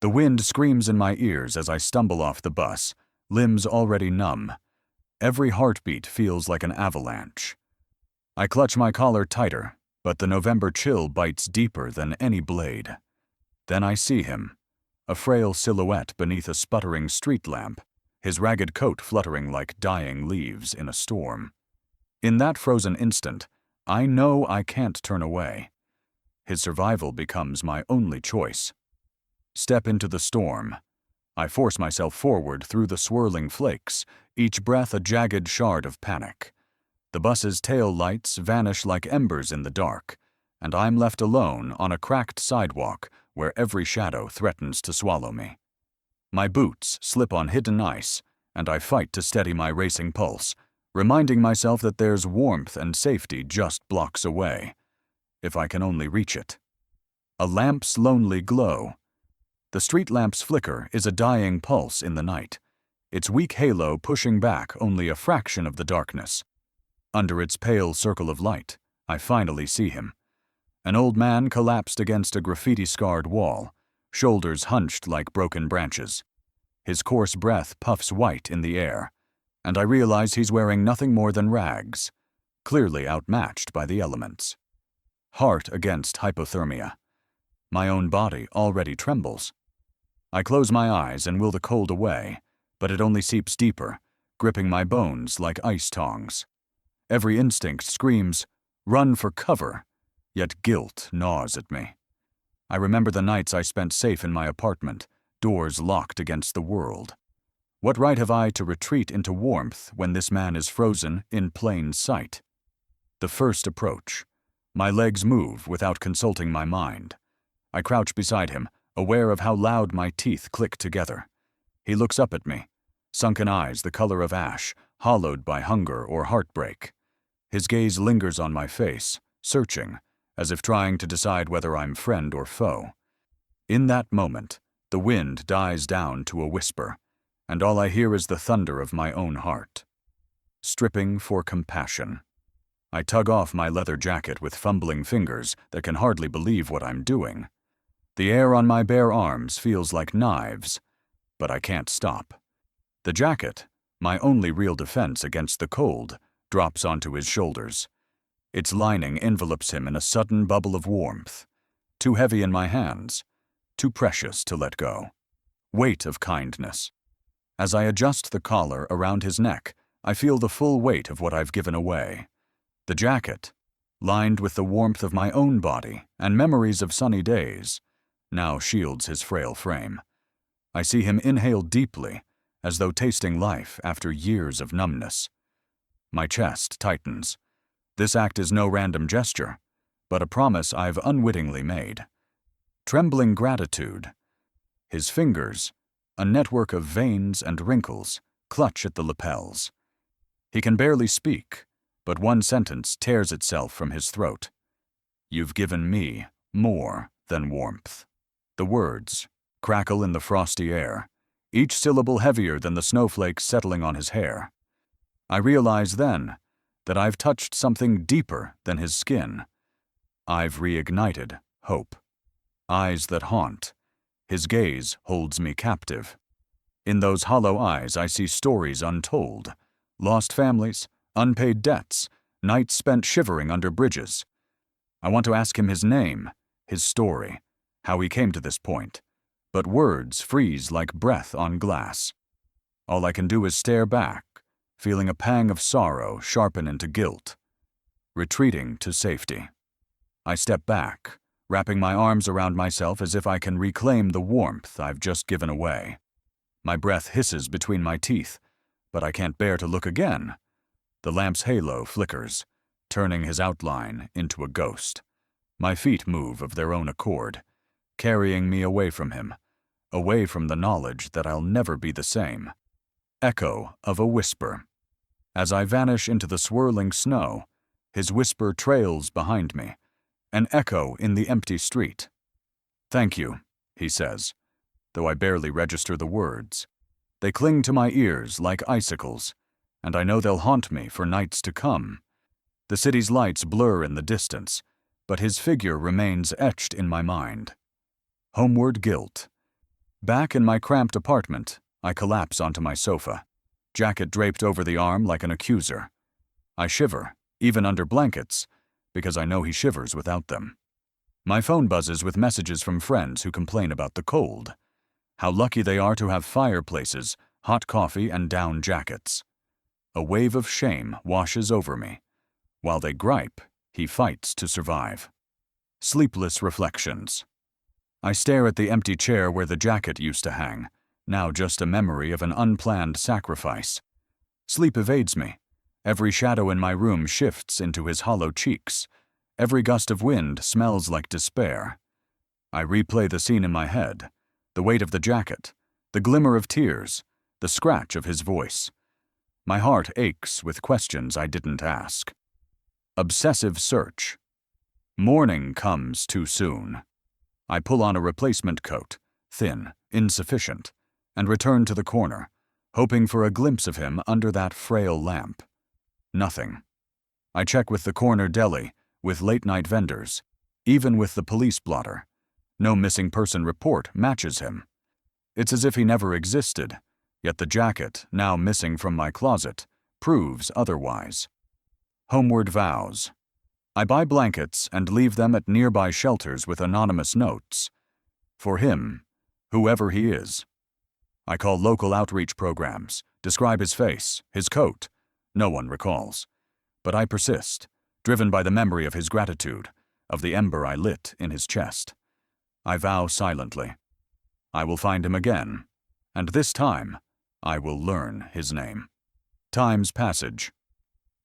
The wind screams in my ears as I stumble off the bus, limbs already numb. Every heartbeat feels like an avalanche. I clutch my collar tighter, but the November chill bites deeper than any blade. Then I see him, a frail silhouette beneath a sputtering street lamp, his ragged coat fluttering like dying leaves in a storm. In that frozen instant, I know I can't turn away. His survival becomes my only choice. Step into the storm. I force myself forward through the swirling flakes, each breath a jagged shard of panic. The bus's tail lights vanish like embers in the dark, and I'm left alone on a cracked sidewalk where every shadow threatens to swallow me. My boots slip on hidden ice, and I fight to steady my racing pulse, reminding myself that there's warmth and safety just blocks away, if I can only reach it. A lamp's lonely glow. The street lamp's flicker is a dying pulse in the night, its weak halo pushing back only a fraction of the darkness. Under its pale circle of light, I finally see him. An old man collapsed against a graffiti-scarred wall, shoulders hunched like broken branches. His coarse breath puffs white in the air, and I realize he's wearing nothing more than rags, clearly outmatched by the elements. Heart against hypothermia. My own body already trembles. I close my eyes and will the cold away, but it only seeps deeper, gripping my bones like ice tongs. Every instinct screams, "Run for cover," yet guilt gnaws at me. I remember the nights I spent safe in my apartment, doors locked against the world. What right have I to retreat into warmth when this man is frozen in plain sight? The first approach. My legs move without consulting my mind. I crouch beside him, aware of how loud my teeth click together. He looks up at me, sunken eyes the color of ash, hollowed by hunger or heartbreak. His gaze lingers on my face, searching, as if trying to decide whether I'm friend or foe. In that moment, the wind dies down to a whisper, and all I hear is the thunder of my own heart. Stripping for compassion. I tug off my leather jacket with fumbling fingers that can hardly believe what I'm doing. The air on my bare arms feels like knives, but I can't stop. The jacket, my only real defense against the cold, drops onto his shoulders. Its lining envelopes him in a sudden bubble of warmth, too heavy in my hands, too precious to let go. Weight of kindness. As I adjust the collar around his neck, I feel the full weight of what I've given away. The jacket, lined with the warmth of my own body and memories of sunny days, now shields his frail frame. I see him inhale deeply, as though tasting life after years of numbness. My chest tightens. This act is no random gesture, but a promise I've unwittingly made. Trembling gratitude. His fingers, a network of veins and wrinkles, clutch at the lapels. He can barely speak, but one sentence tears itself from his throat. "You've given me more than warmth." The words crackle in the frosty air, each syllable heavier than the snowflakes settling on his hair. I realize then that I've touched something deeper than his skin. I've reignited hope. Eyes that haunt. His gaze holds me captive. In those hollow eyes I see stories untold. Lost families, unpaid debts, nights spent shivering under bridges. I want to ask him his name, his story, how he came to this point, but words freeze like breath on glass. All I can do is stare back, feeling a pang of sorrow sharpen into guilt. Retreating to safety. I step back, wrapping my arms around myself as if I can reclaim the warmth I've just given away. My breath hisses between my teeth, but I can't bear to look again. The lamp's halo flickers, turning his outline into a ghost. My feet move of their own accord, carrying me away from him, away from the knowledge that I'll never be the same. Echo of a whisper. As I vanish into the swirling snow, his whisper trails behind me, an echo in the empty street. "Thank you," he says, though I barely register the words. They cling to my ears like icicles, and I know they'll haunt me for nights to come. The city's lights blur in the distance, but his figure remains etched in my mind. Homeward guilt. Back in my cramped apartment, I collapse onto my sofa, jacket draped over the arm like an accuser. I shiver, even under blankets, because I know he shivers without them. My phone buzzes with messages from friends who complain about the cold. How lucky they are to have fireplaces, hot coffee, and down jackets. A wave of shame washes over me. While they gripe, he fights to survive. Sleepless reflections. I stare at the empty chair where the jacket used to hang, now just a memory of an unplanned sacrifice. Sleep evades me. Every shadow in my room shifts into his hollow cheeks. Every gust of wind smells like despair. I replay the scene in my head, the weight of the jacket, the glimmer of tears, the scratch of his voice. My heart aches with questions I didn't ask. Obsessive search. Morning comes too soon. I pull on a replacement coat, thin, insufficient, and return to the corner, hoping for a glimpse of him under that frail lamp. Nothing. I check with the corner deli, with late-night vendors, even with the police blotter. No missing person report matches him. It's as if he never existed, yet the jacket, now missing from my closet, proves otherwise. Homeward vows. I buy blankets and leave them at nearby shelters with anonymous notes. For him, whoever he is. I call local outreach programs, describe his face, his coat. No one recalls. But I persist, driven by the memory of his gratitude, of the ember I lit in his chest. I vow silently. I will find him again, and this time, I will learn his name. Time's passage.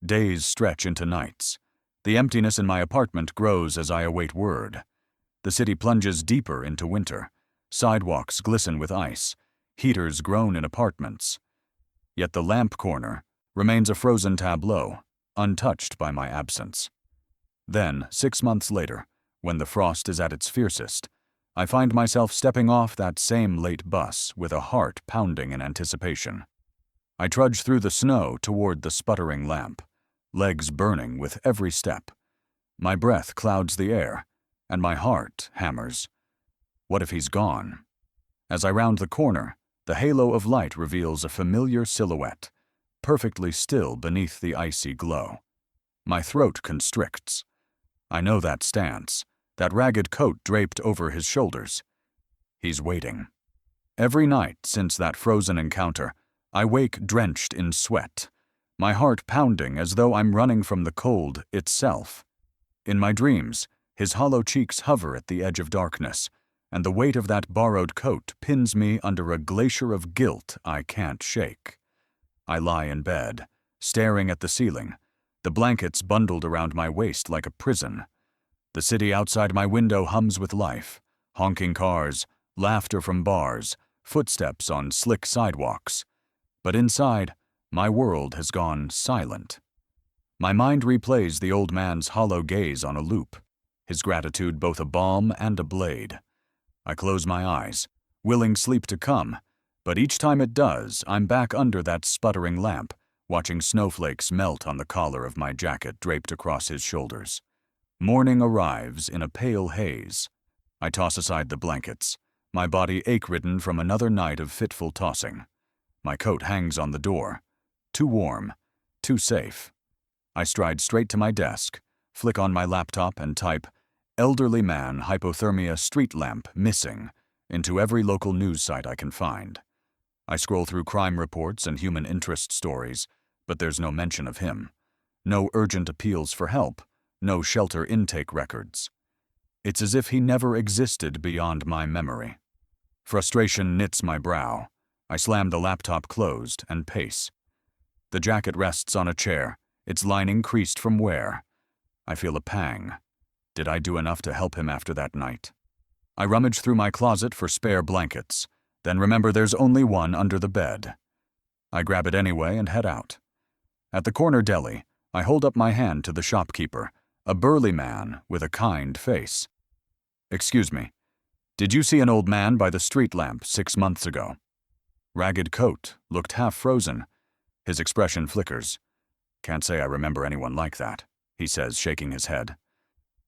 Days stretch into nights. The emptiness in my apartment grows as I await word. The city plunges deeper into winter. Sidewalks glisten with ice. Heaters groan in apartments. Yet the lamp corner remains a frozen tableau, untouched by my absence. Then, 6 months later, when the frost is at its fiercest, I find myself stepping off that same late bus with a heart pounding in anticipation. I trudge through the snow toward the sputtering lamp, legs burning with every step. My breath clouds the air, and my heart hammers. What if he's gone? As I round the corner, the halo of light reveals a familiar silhouette, perfectly still beneath the icy glow. My throat constricts. I know that stance, that ragged coat draped over his shoulders. He's waiting. Every night since that frozen encounter, I wake drenched in sweat, my heart pounding as though I'm running from the cold itself. In my dreams, his hollow cheeks hover at the edge of darkness, and the weight of that borrowed coat pins me under a glacier of guilt I can't shake. I lie in bed, staring at the ceiling, the blankets bundled around my waist like a prison. The city outside my window hums with life, honking cars, laughter from bars, footsteps on slick sidewalks. But inside, my world has gone silent. My mind replays the old man's hollow gaze on a loop, his gratitude both a balm and a blade. I close my eyes, willing sleep to come, but each time it does, I'm back under that sputtering lamp, watching snowflakes melt on the collar of my jacket draped across his shoulders. Morning arrives in a pale haze. I toss aside the blankets, my body ache-ridden from another night of fitful tossing. My coat hangs on the door. Too warm, too safe. I stride straight to my desk, flick on my laptop and type, "Elderly man hypothermia street lamp missing," into every local news site I can find. I scroll through crime reports and human interest stories, but there's no mention of him. No urgent appeals for help, no shelter intake records. It's as if he never existed beyond my memory. Frustration knits my brow. I slam the laptop closed and pace. The jacket rests on a chair, its lining creased from wear. I feel a pang. Did I do enough to help him after that night? I rummage through my closet for spare blankets, then remember there's only one under the bed. I grab it anyway and head out. At the corner deli, I hold up my hand to the shopkeeper, a burly man with a kind face. "Excuse me, did you see an old man by the street lamp 6 months ago?" Ragged coat, looked half frozen. His expression flickers. "Can't say I remember anyone like that," he says, shaking his head.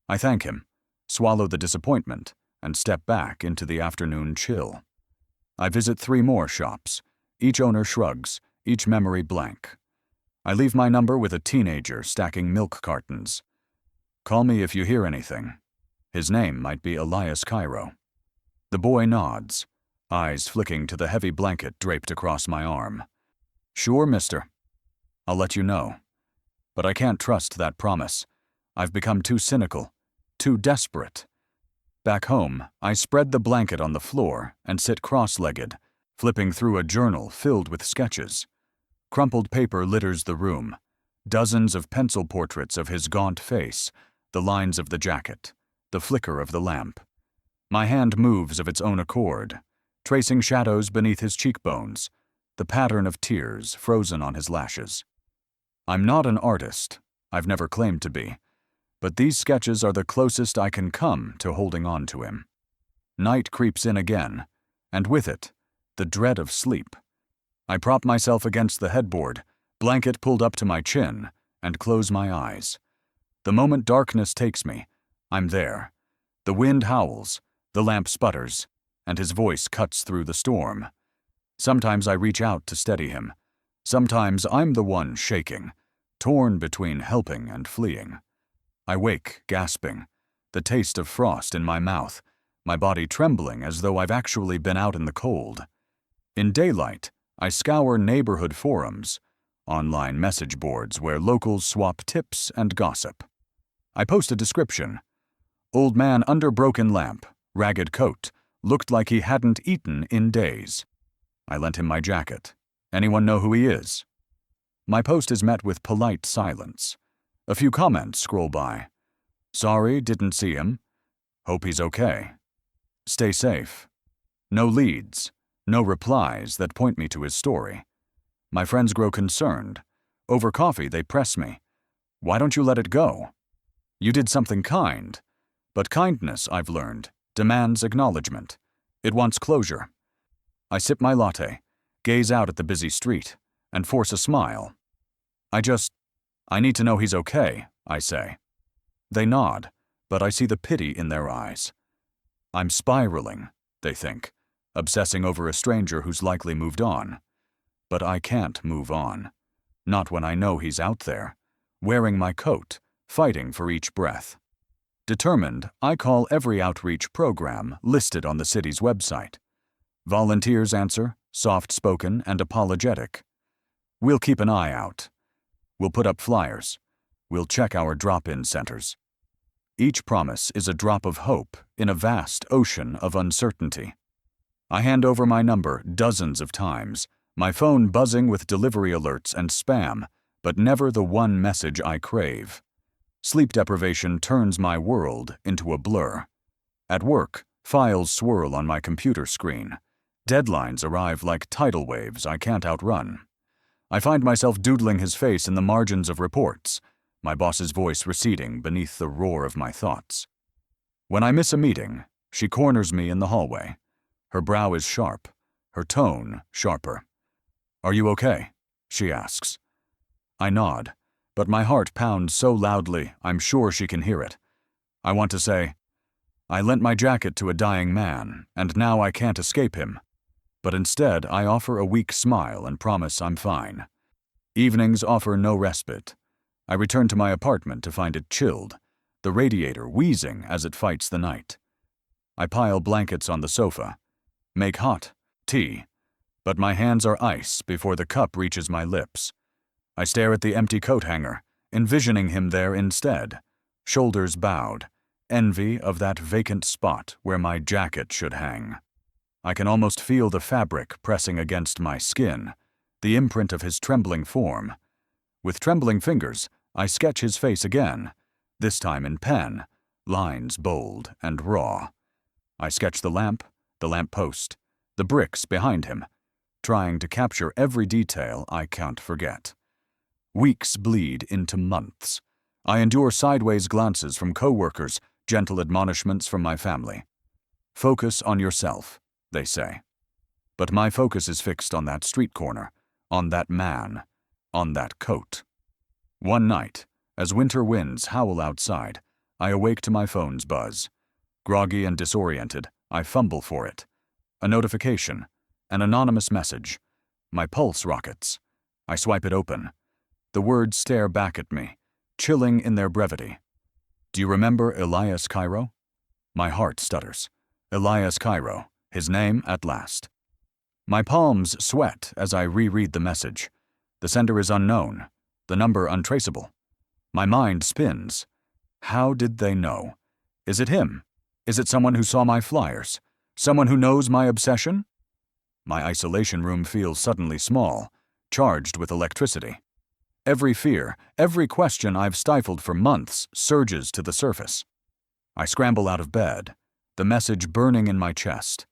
I thank him, swallow the disappointment, and step back into the afternoon chill. I visit 3 more shops. Each owner shrugs, each memory blank. I leave my number with a teenager stacking milk cartons. Call me if you hear anything. His name might be Elias Cairo. The boy nods, eyes flicking to the heavy blanket draped across my arm. Sure, mister. I'll let you know. But I can't trust that promise. I've become too cynical, too desperate. Back home, I spread the blanket on the floor and sit cross-legged, flipping through a journal filled with sketches. Crumpled paper litters the room, dozens of pencil portraits of his gaunt face, the lines of the jacket, the flicker of the lamp. My hand moves of its own accord, tracing shadows beneath his cheekbones, the pattern of tears frozen on his lashes. I'm not an artist, I've never claimed to be, but these sketches are the closest I can come to holding on to him. Night creeps in again, and with it, the dread of sleep. I prop myself against the headboard, blanket pulled up to my chin, and close my eyes. The moment darkness takes me, I'm there. The wind howls, the lamp sputters, and his voice cuts through the storm. Sometimes I reach out to steady him. Sometimes I'm the one shaking, torn between helping and fleeing. I wake, gasping, the taste of frost in my mouth, my body trembling as though I've actually been out in the cold. In daylight, I scour neighborhood forums, online message boards where locals swap tips and gossip. I post a description. Old man under broken lamp, ragged coat, looked like he hadn't eaten in days. I lent him my jacket. Anyone know who he is? My post is met with polite silence. A few comments scroll by. Sorry, didn't see him. Hope he's okay. Stay safe. No leads, no replies that point me to his story. My friends grow concerned. Over coffee, they press me. Why don't you let it go? You did something kind. But kindness, I've learned, demands acknowledgement. It wants closure. I sip my latte, gaze out at the busy street, and force a smile. I need to know he's okay, I say. They nod, but I see the pity in their eyes. I'm spiraling, they think, obsessing over a stranger who's likely moved on. But I can't move on. Not when I know he's out there, wearing my coat, fighting for each breath. Determined, I call every outreach program listed on the city's website. Volunteers answer, soft-spoken and apologetic. We'll keep an eye out. We'll put up flyers. We'll check our drop-in centers. Each promise is a drop of hope in a vast ocean of uncertainty. I hand over my number dozens of times, my phone buzzing with delivery alerts and spam, but never the one message I crave. Sleep deprivation turns my world into a blur. At work, files swirl on my computer screen. Deadlines arrive like tidal waves I can't outrun. I find myself doodling his face in the margins of reports, my boss's voice receding beneath the roar of my thoughts. When I miss a meeting, she corners me in the hallway. Her brow is sharp, her tone sharper. Are you okay? She asks. I nod, but my heart pounds so loudly I'm sure she can hear it. I want to say, I lent my jacket to a dying man, and now I can't escape him. But instead, I offer a weak smile and promise I'm fine. Evenings offer no respite. I return to my apartment to find it chilled, the radiator wheezing as it fights the night. I pile blankets on the sofa, make hot tea, but my hands are ice before the cup reaches my lips. I stare at the empty coat hanger, envisioning him there instead, shoulders bowed, envy of that vacant spot where my jacket should hang. I can almost feel the fabric pressing against my skin, the imprint of his trembling form. With trembling fingers, I sketch his face again, this time in pen, lines bold and raw. I sketch the lamp post, the bricks behind him, trying to capture every detail I can't forget. Weeks bleed into months. I endure sideways glances from coworkers, gentle admonishments from my family. Focus on yourself, they say. But my focus is fixed on that street corner, on that man, on that coat. One night, as winter winds howl outside, I awake to my phone's buzz. Groggy and disoriented, I fumble for it. A notification. An anonymous message. My pulse rockets. I swipe it open. The words stare back at me, chilling in their brevity. Do you remember Elias Cairo? My heart stutters. Elias Cairo, his name at last. My palms sweat as I reread the message. The sender is unknown, the number untraceable. My mind spins. How did they know? Is it him? Is it someone who saw my flyers? Someone who knows my obsession? My isolation room feels suddenly small, charged with electricity. Every fear, every question I've stifled for months surges to the surface. I scramble out of bed, the message burning in my chest.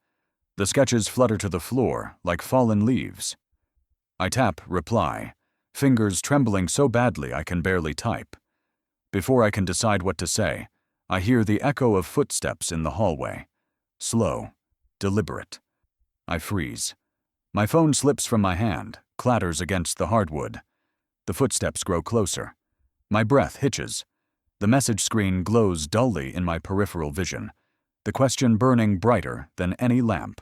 The sketches flutter to the floor like fallen leaves. I tap reply, fingers trembling so badly I can barely type. Before I can decide what to say, I hear the echo of footsteps in the hallway. Slow, deliberate. I freeze. My phone slips from my hand, clatters against the hardwood. The footsteps grow closer. My breath hitches. The message screen glows dully in my peripheral vision, the question burning brighter than any lamp.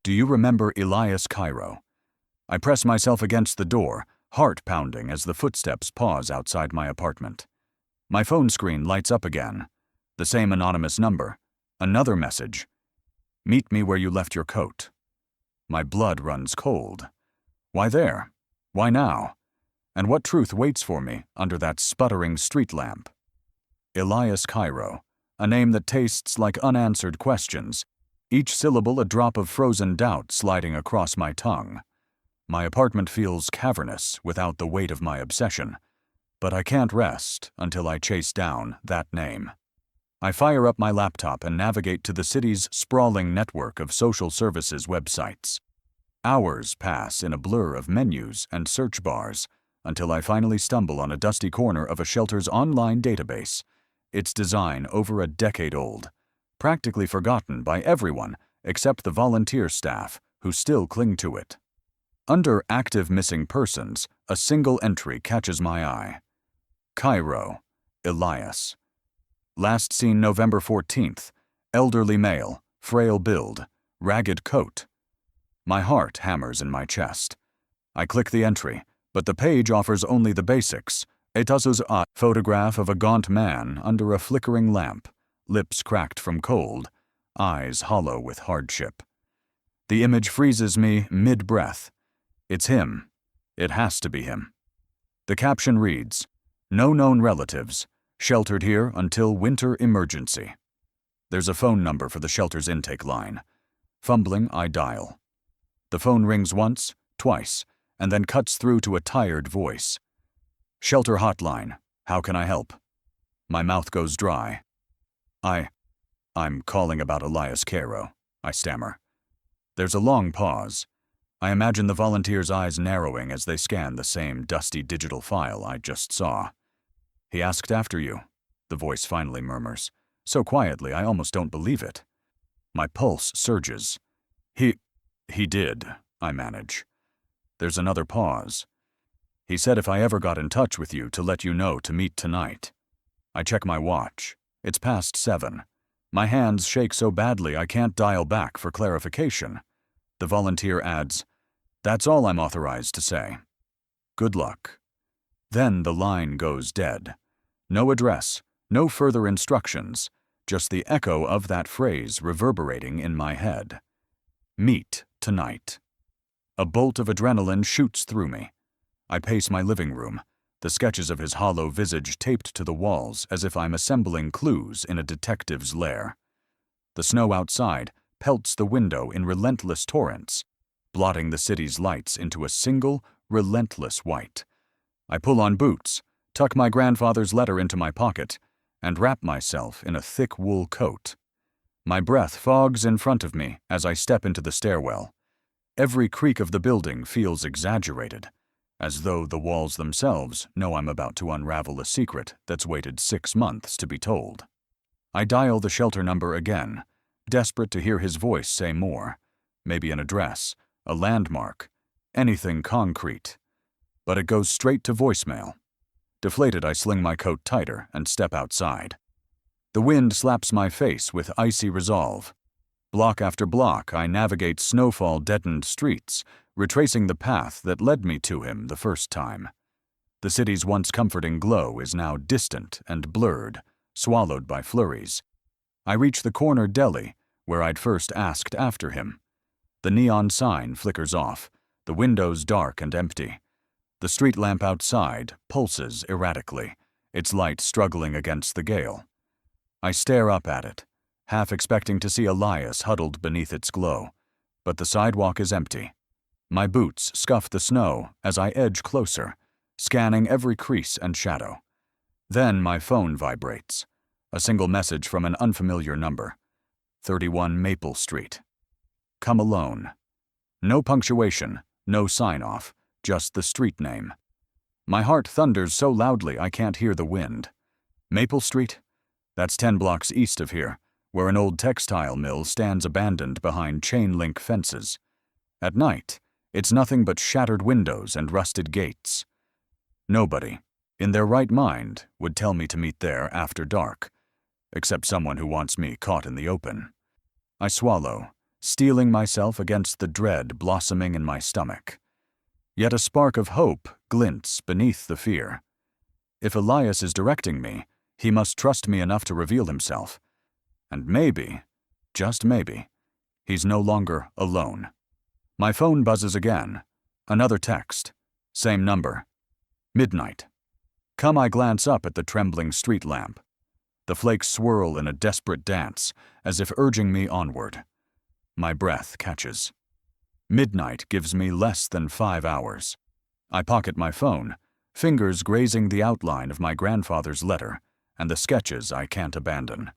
Do you remember Elias Cairo? I press myself against the door, heart pounding as the footsteps pause outside my apartment. My phone screen lights up again. The same anonymous number. Another message. Meet me where you left your coat. My blood runs cold. Why there? Why now? And what truth waits for me under that sputtering street lamp? Elias Cairo, a name that tastes like unanswered questions, each syllable a drop of frozen doubt sliding across my tongue. My apartment feels cavernous without the weight of my obsession, but I can't rest until I chase down that name. I fire up my laptop and navigate to the city's sprawling network of social services websites. Hours pass in a blur of menus and search bars until I finally stumble on a dusty corner of a shelter's online database, its design over a decade old, practically forgotten by everyone except the volunteer staff who still cling to it. Under active missing persons, a single entry catches my eye. Cairo, Elias. Last seen November 14th, elderly male, frail build, ragged coat. My heart hammers in my chest. I click the entry, but the page offers only the basics. A photograph of a gaunt man under a flickering lamp, lips cracked from cold, eyes hollow with hardship. The image freezes me mid-breath. It's him. It has to be him. The caption reads, "No known relatives. Sheltered here until winter emergency." There's a phone number for the shelter's intake line. Fumbling, I dial. The phone rings once, twice, and then cuts through to a tired voice. "Shelter hotline. How can I help?" My mouth goes dry. I'm calling about Elias Cairo," I stammer. There's a long pause. I imagine the volunteer's eyes narrowing as they scan the same dusty digital file I just saw. "He asked after you," the voice finally murmurs, so quietly I almost don't believe it. My pulse surges. He did," I manage. There's another pause. "He said if I ever got in touch with you to let you know to meet tonight." I check my watch. It's past 7. My hands shake so badly I can't dial back for clarification. The volunteer adds, "That's all I'm authorized to say. Good luck." Then the line goes dead. No address, no further instructions, just the echo of that phrase reverberating in my head. Meet tonight. A bolt of adrenaline shoots through me. I pace my living room, the sketches of his hollow visage taped to the walls as if I'm assembling clues in a detective's lair. The snow outside pelts the window in relentless torrents, blotting the city's lights into a single, relentless white. I pull on boots, tuck my grandfather's letter into my pocket, and wrap myself in a thick wool coat. My breath fogs in front of me as I step into the stairwell. Every creak of the building feels exaggerated, as though the walls themselves know I'm about to unravel a secret that's waited 6 months to be told. I dial the shelter number again, desperate to hear his voice say more, maybe an address, a landmark, anything concrete. But it goes straight to voicemail. Deflated, I sling my coat tighter and step outside. The wind slaps my face with icy resolve. Block after block, I navigate snowfall-deadened streets, retracing the path that led me to him the first time. The city's once comforting glow is now distant and blurred, swallowed by flurries. I reach the corner deli, where I'd first asked after him. The neon sign flickers off, the windows dark and empty. The street lamp outside pulses erratically, its light struggling against the gale. I stare up at it, half expecting to see Elias huddled beneath its glow, but the sidewalk is empty. My boots scuff the snow as I edge closer, scanning every crease and shadow. Then my phone vibrates. A single message from an unfamiliar number. 31 Maple Street. Come alone. No punctuation, no sign-off, just the street name. My heart thunders so loudly I can't hear the wind. Maple Street? That's 10 blocks east of here, where an old textile mill stands abandoned behind chain-link fences. At night, it's nothing but shattered windows and rusted gates. Nobody, in their right mind, would tell me to meet there after dark, except someone who wants me caught in the open. I swallow, steeling myself against the dread blossoming in my stomach. Yet a spark of hope glints beneath the fear. If Elias is directing me, he must trust me enough to reveal himself. And maybe, just maybe, he's no longer alone. My phone buzzes again. Another text. Same number. Midnight. I glance up at the trembling street lamp. The flakes swirl in a desperate dance, as if urging me onward. My breath catches. Midnight gives me less than 5 hours. I pocket my phone, fingers grazing the outline of my grandfather's letter and the sketches I can't abandon.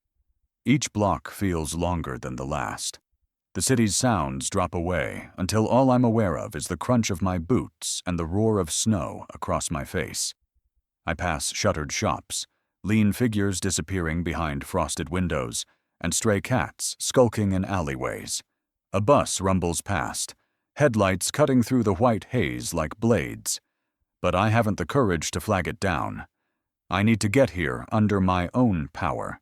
Each block feels longer than the last. The city's sounds drop away until all I'm aware of is the crunch of my boots and the roar of snow across my face. I pass shuttered shops, lean figures disappearing behind frosted windows, and stray cats skulking in alleyways. A bus rumbles past, headlights cutting through the white haze like blades. But I haven't the courage to flag it down. I need to get here under my own power.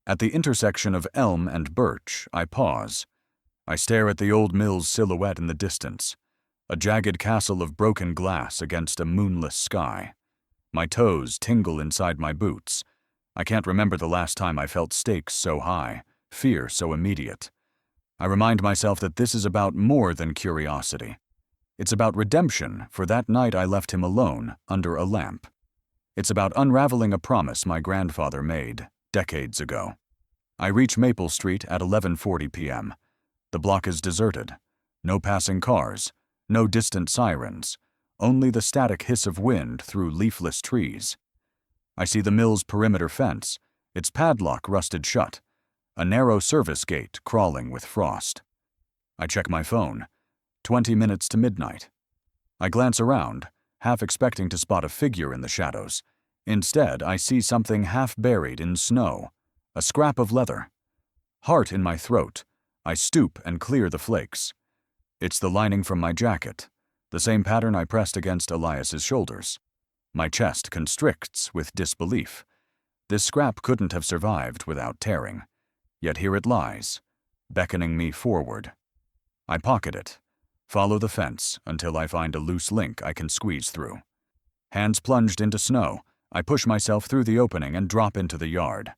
At the intersection of Elm and Birch, I pause. I stare at the old mill's silhouette in the distance, a jagged castle of broken glass against a moonless sky. My toes tingle inside my boots. I can't remember the last time I felt stakes so high, fear so immediate. I remind myself that this is about more than curiosity. It's about redemption for that night I left him alone under a lamp. It's about unraveling a promise my grandfather made decades ago. I reach Maple Street at 11:40 p.m. The block is deserted. No passing cars, no distant sirens, only the static hiss of wind through leafless trees. I see the mill's perimeter fence, its padlock rusted shut, a narrow service gate crawling with frost. I check my phone. 20 minutes to midnight. I glance around, half expecting to spot a figure in the shadows. Instead, I see something half buried in snow, a scrap of leather. Heart in my throat, I stoop and clear the flakes. It's the lining from my jacket, the same pattern I pressed against Elias's shoulders. My chest constricts with disbelief. This scrap couldn't have survived without tearing. Yet here it lies, beckoning me forward. I pocket it, follow the fence until I find a loose link I can squeeze through. Hands plunged into snow, I push myself through the opening and drop into the yard.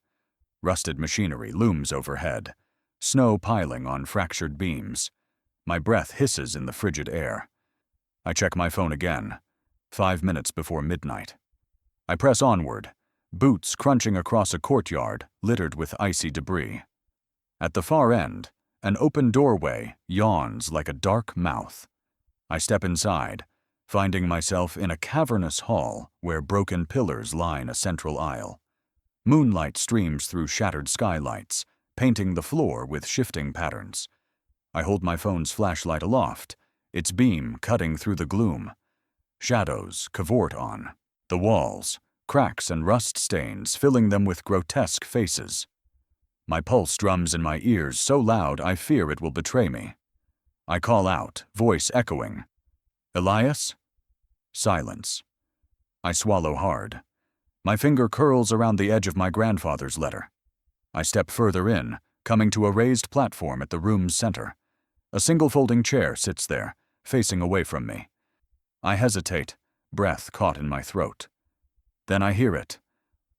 Rusted machinery looms overhead, snow piling on fractured beams. My breath hisses in the frigid air. I check my phone again, 5 minutes before midnight. I press onward, boots crunching across a courtyard littered with icy debris. At the far end, an open doorway yawns like a dark mouth. I step inside, finding myself in a cavernous hall where broken pillars line a central aisle. Moonlight streams through shattered skylights, painting the floor with shifting patterns. I hold my phone's flashlight aloft, its beam cutting through the gloom. Shadows cavort on the walls, cracks and rust stains filling them with grotesque faces. My pulse drums in my ears so loud I fear it will betray me. I call out, voice echoing. Elias? Silence. I swallow hard. My finger curls around the edge of my grandfather's letter. I step further in, coming to a raised platform at the room's center. A single folding chair sits there, facing away from me. I hesitate, breath caught in my throat. Then I hear it,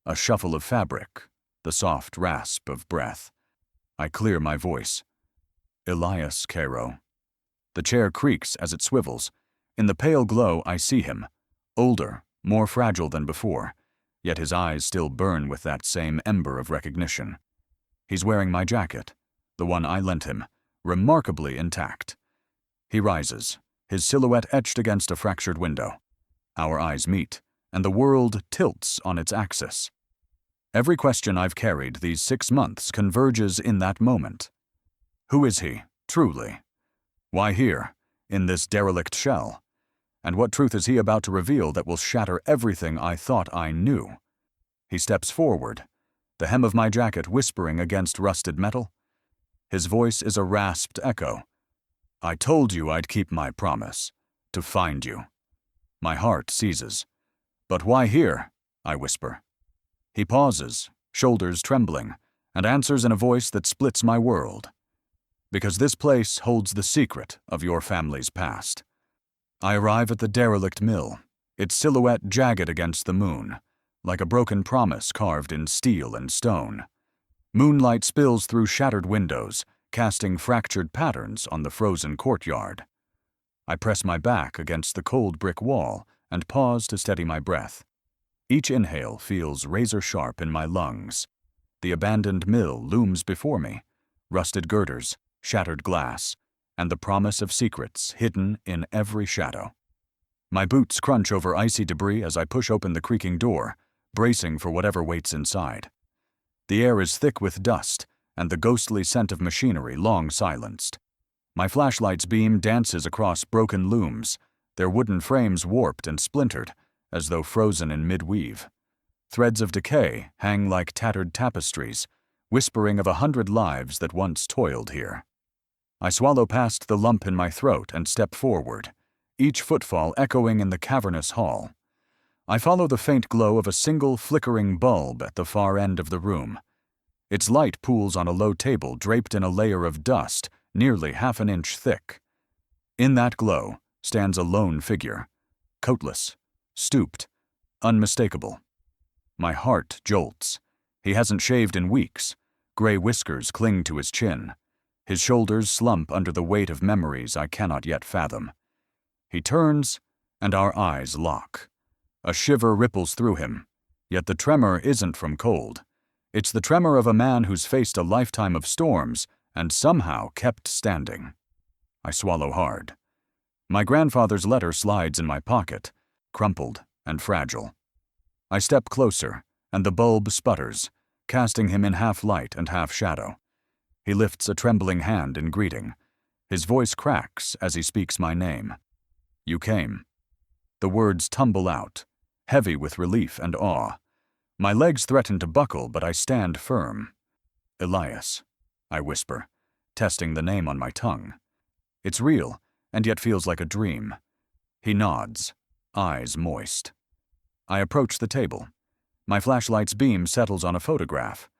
a shuffle of fabric, the soft rasp of breath. I clear my voice. Elias Cairo. The chair creaks as it swivels. In the pale glow, I see him, older, more fragile than before, yet his eyes still burn with that same ember of recognition. He's wearing my jacket, the one I lent him, remarkably intact. He rises, his silhouette etched against a fractured window. Our eyes meet, and the world tilts on its axis. Every question I've carried these 6 months converges in that moment. Who is he, truly? Why here, in this derelict shell? And what truth is he about to reveal that will shatter everything I thought I knew? He steps forward, the hem of my jacket whispering against rusted metal. His voice is a rasped echo. I told you I'd keep my promise, to find you. My heart seizes. But why here? I whisper. He pauses, shoulders trembling, and answers in a voice that splits my world. Because this place holds the secret of your family's past. I arrive at the derelict mill, its silhouette jagged against the moon, like a broken promise carved in steel and stone. Moonlight spills through shattered windows, casting fractured patterns on the frozen courtyard. I press my back against the cold brick wall and pause to steady my breath. Each inhale feels razor-sharp in my lungs. The abandoned mill looms before me, rusted girders, shattered glass, and the promise of secrets hidden in every shadow. My boots crunch over icy debris as I push open the creaking door, bracing for whatever waits inside. The air is thick with dust, and the ghostly scent of machinery long silenced. My flashlight's beam dances across broken looms, their wooden frames warped and splintered, as though frozen in mid-weave. Threads of decay hang like tattered tapestries, whispering of 100 lives that once toiled here. I swallow past the lump in my throat and step forward, each footfall echoing in the cavernous hall. I follow the faint glow of a single flickering bulb at the far end of the room. Its light pools on a low table draped in a layer of dust nearly half an inch thick. In that glow stands a lone figure, coatless, stooped, unmistakable. My heart jolts. He hasn't shaved in weeks. Gray whiskers cling to his chin. His shoulders slump under the weight of memories I cannot yet fathom. He turns, and our eyes lock. A shiver ripples through him, yet the tremor isn't from cold. It's the tremor of a man who's faced a lifetime of storms and somehow kept standing. I swallow hard. My grandfather's letter slides in my pocket, crumpled and fragile. I step closer, and the bulb sputters, casting him in half light and half shadow. He lifts a trembling hand in greeting. His voice cracks as he speaks my name. You came. The words tumble out, heavy with relief and awe. My legs threaten to buckle, but I stand firm. Elias, I whisper, testing the name on my tongue. It's real, and yet feels like a dream. He nods, eyes moist. I approach the table. My flashlight's beam settles on a photograph,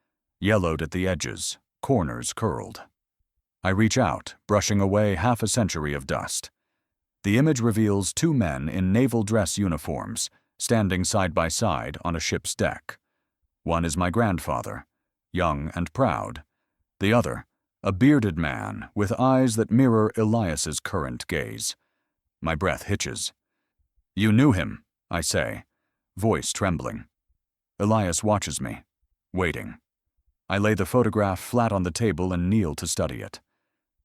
yellowed at the edges, corners curled. I reach out, brushing away half a century of dust. The image reveals 2 men in naval dress uniforms, standing side by side on a ship's deck. One is my grandfather, young and proud. The other, a bearded man with eyes that mirror Elias's current gaze. My breath hitches. You knew him, I say, voice trembling. Elias watches me, waiting. I lay the photograph flat on the table and kneel to study it.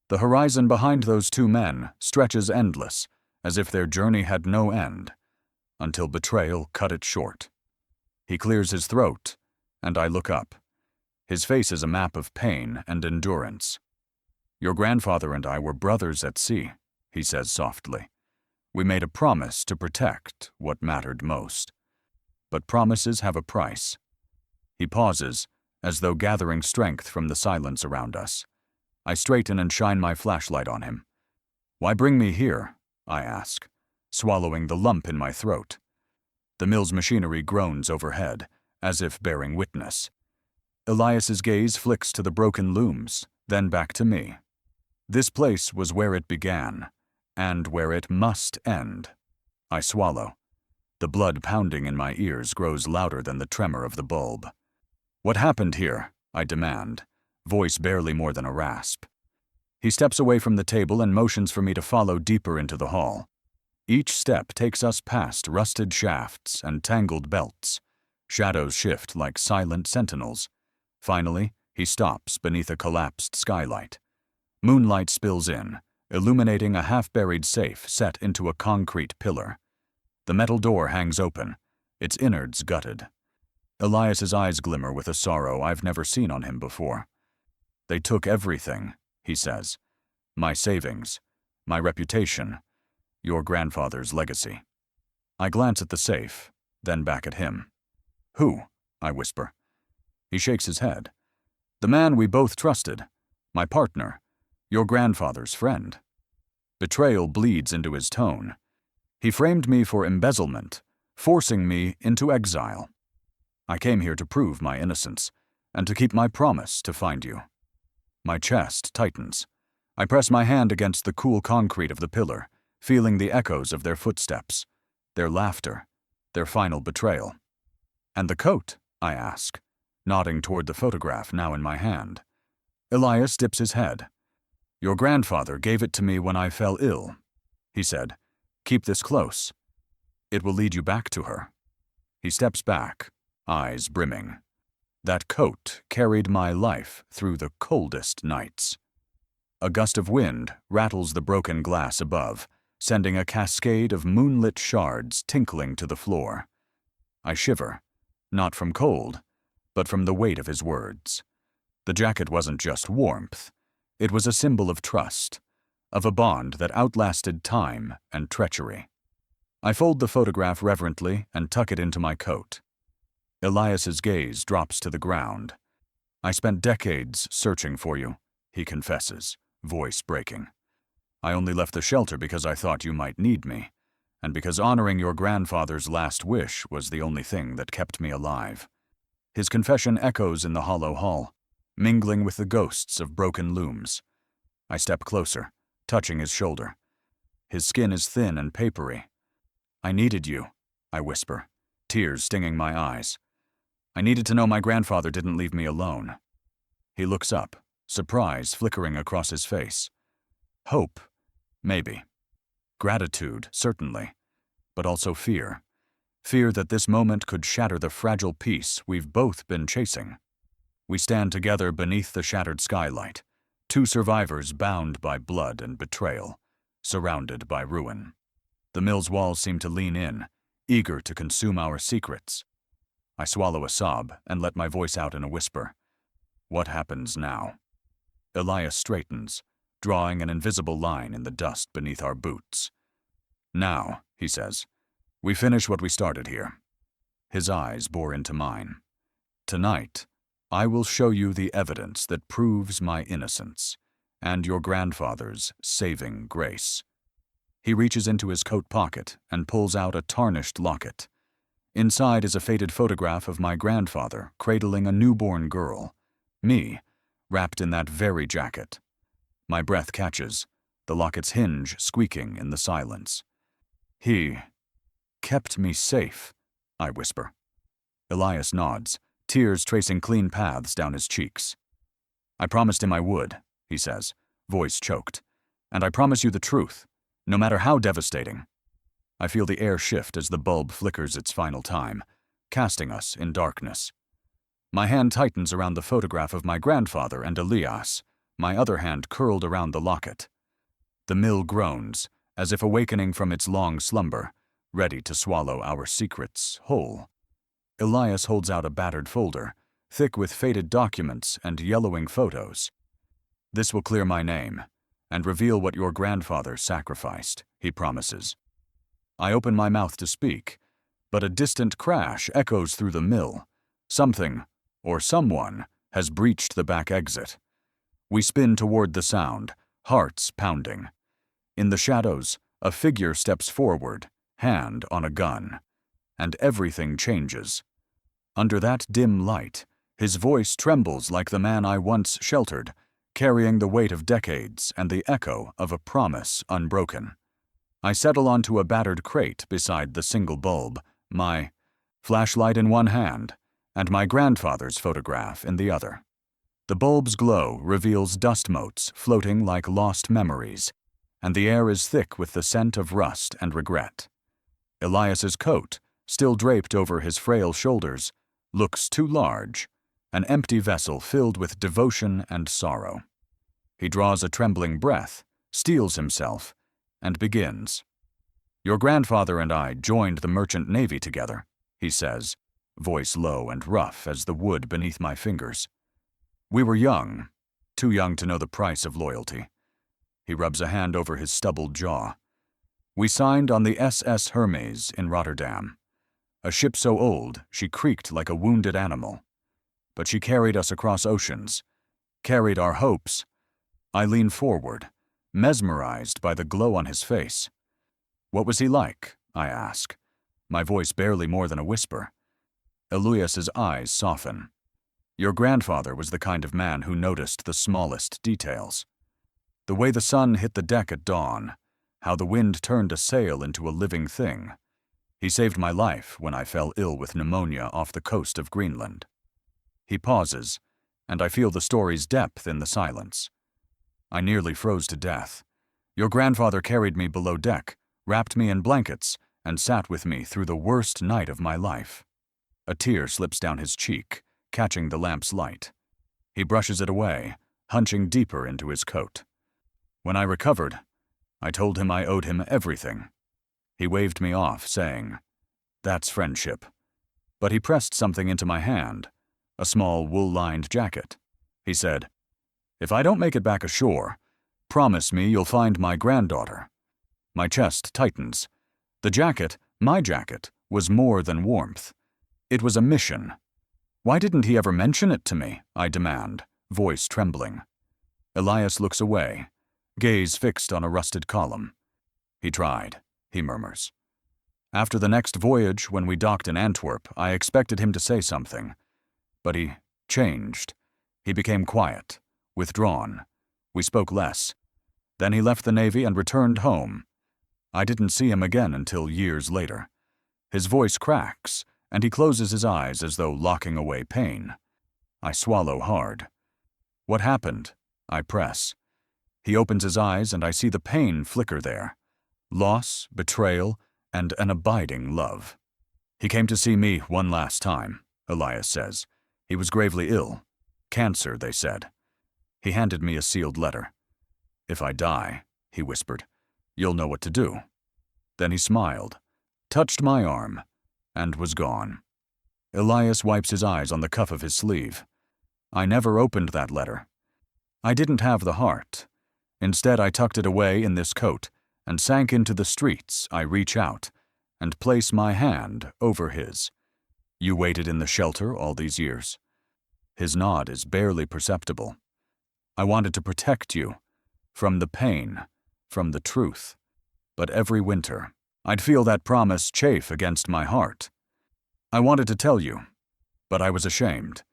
The horizon behind those 2 men stretches endless, as if their journey had no end, until betrayal cut it short. He clears his throat, and I look up. His face is a map of pain and endurance. Your grandfather and I were brothers at sea, he says softly. We made a promise to protect what mattered most. But promises have a price. He pauses, as though gathering strength from the silence around us. I straighten and shine my flashlight on him. Why bring me here? I ask, swallowing the lump in my throat. The mill's machinery groans overhead, as if bearing witness. Elias's gaze flicks to the broken looms, then back to me. This place was where it began, and where it must end. I swallow. The blood pounding in my ears grows louder than the tremor of the bulb. What happened here? I demand, voice barely more than a rasp. He steps away from the table and motions for me to follow deeper into the hall. Each step takes us past rusted shafts and tangled belts. Shadows shift like silent sentinels. Finally, he stops beneath a collapsed skylight. Moonlight spills in, illuminating a half-buried safe set into a concrete pillar. The metal door hangs open, its innards gutted. Elias's eyes glimmer with a sorrow I've never seen on him before. They took everything, he says. My savings, my reputation, your grandfather's legacy. I glance at the safe, then back at him. Who? I whisper. He shakes his head. The man we both trusted, my partner, your grandfather's friend. Betrayal bleeds into his tone. He framed me for embezzlement, forcing me into exile. I came here to prove my innocence, and to keep my promise to find you. My chest tightens. I press my hand against the cool concrete of the pillar, feeling the echoes of their footsteps, their laughter, their final betrayal. And the coat? I ask, nodding toward the photograph now in my hand. Elias dips his head. Your grandfather gave it to me when I fell ill. He said, keep this close. It will lead you back to her. He steps back, eyes brimming. That coat carried my life through the coldest nights. A gust of wind rattles the broken glass above, sending a cascade of moonlit shards tinkling to the floor. I shiver, not from cold, but from the weight of his words. The jacket wasn't just warmth. It was a symbol of trust, of a bond that outlasted time and treachery. I fold the photograph reverently and tuck it into my coat. Elias's gaze drops to the ground. I spent decades searching for you, he confesses, voice breaking. I only left the shelter because I thought you might need me, and because honoring your grandfather's last wish was the only thing that kept me alive. His confession echoes in the hollow hall, mingling with the ghosts of broken looms. I step closer, touching his shoulder. His skin is thin and papery. I needed you, I whisper, tears stinging my eyes. I needed to know my grandfather didn't leave me alone. He looks up, surprise flickering across his face. Hope, maybe. Gratitude, certainly. But also fear. Fear that this moment could shatter the fragile peace we've both been chasing. We stand together beneath the shattered skylight, two survivors bound by blood and betrayal, surrounded by ruin. The mill's walls seem to lean in, eager to consume our secrets. I swallow a sob and let my voice out in a whisper. What happens now? Elias straightens, drawing an invisible line in the dust beneath our boots. Now, he says, we finish what we started here. His eyes bore into mine. Tonight, I will show you the evidence that proves my innocence, and your grandfather's saving grace. He reaches into his coat pocket and pulls out a tarnished locket. Inside is a faded photograph of my grandfather cradling a newborn girl, me, wrapped in that very jacket. My breath catches, the locket's hinge squeaking in the silence. He kept me safe, I whisper. Elias nods, tears tracing clean paths down his cheeks. I promised him I would, he says, voice choked. And I promise you the truth, no matter how devastating. I feel the air shift as the bulb flickers its final time, casting us in darkness. My hand tightens around the photograph of my grandfather and Elias, my other hand curled around the locket. The mill groans, as if awakening from its long slumber, ready to swallow our secrets whole. Elias holds out a battered folder, thick with faded documents and yellowing photos. This will clear my name, and reveal what your grandfather sacrificed, he promises. I open my mouth to speak, but a distant crash echoes through the mill. Something, or someone, has breached the back exit. We spin toward the sound, hearts pounding. In the shadows, a figure steps forward, hand on a gun, and everything changes. Under that dim light, His voice trembles like the man I once sheltered, carrying the weight of decades and the echo of a promise unbroken. I settle onto a battered crate beside the single bulb, my flashlight in one hand, and my grandfather's photograph in the other. The bulb's glow reveals dust motes floating like lost memories, and the air is thick with the scent of rust and regret. Elias's coat, still draped over his frail shoulders, looks too large, an empty vessel filled with devotion and sorrow. He draws a trembling breath, steels himself, and begins. "Your grandfather and I joined the merchant navy together," he says, voice low and rough as the wood beneath my fingers. "We were young, too young to know the price of loyalty." He rubs a hand over his stubbled jaw. "We signed on the SS Hermes in Rotterdam, a ship so old she creaked like a wounded animal. But she carried us across oceans, carried our hopes." I lean forward, mesmerized by the glow on his face. "What was he like?" I ask, my voice barely more than a whisper. Elias's eyes soften. "Your grandfather was the kind of man who noticed the smallest details. The way the sun hit the deck at dawn, how the wind turned a sail into a living thing. He saved my life when I fell ill with pneumonia off the coast of Greenland." He pauses, and I feel the story's depth in the silence. "I nearly froze to death. Your grandfather carried me below deck, wrapped me in blankets, and sat with me through the worst night of my life." A tear slips down his cheek, catching the lamp's light. He brushes it away, hunching deeper into his coat. "When I recovered, I told him I owed him everything. He waved me off, saying, 'That's friendship.' But he pressed something into my hand, a small wool-lined jacket. He said, 'If I don't make it back ashore, promise me you'll find my granddaughter.' My chest tightens. The jacket, my jacket, was more than warmth. It was a mission. Why didn't he ever mention it to me? I demand, voice trembling. Elias looks away, gaze fixed on a rusted column. "He tried," he murmurs. "After the next voyage, when we docked in Antwerp, I expected him to say something. But he changed. He became quiet, withdrawn. We spoke less. Then he left the Navy and returned home. I didn't see him again until years later. His voice cracks, and he closes his eyes as though locking away pain. I swallow hard. "What happened?" I press. He opens his eyes, and I see the pain flicker there. Loss, betrayal, and an abiding love. "He came to see me one last time," Elias says. "He was gravely ill. Cancer, they said." He handed me a sealed letter. "If I die," he whispered, "you'll know what to do." Then he smiled, touched my arm, and was gone. Elias wipes his eyes on the cuff of his sleeve. I never opened that letter. I didn't have the heart. Instead, I tucked it away in this coat and sank into the streets. I reach out and place my hand over his. "You waited in the shelter all these years." His nod is barely perceptible. "I wanted to protect you. From the pain, from the truth. But every winter, I'd feel that promise chafe against my heart. I wanted to tell you, but I was ashamed.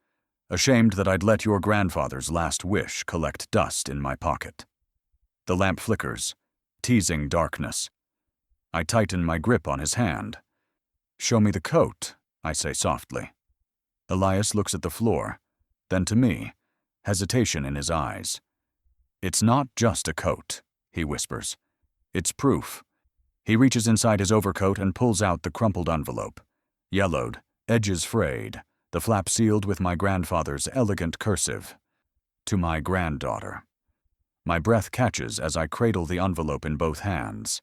Ashamed that I'd let your grandfather's last wish collect dust in my pocket." The lamp flickers, teasing darkness. I tighten my grip on his hand. "Show me the coat," I say softly. Elias looks at the floor, then to me, hesitation in his eyes. "It's not just a coat," he whispers. "It's proof." He reaches inside his overcoat and pulls out the crumpled envelope. Yellowed, edges frayed, the flap sealed with my grandfather's elegant cursive. "To my granddaughter." My breath catches as I cradle the envelope in both hands.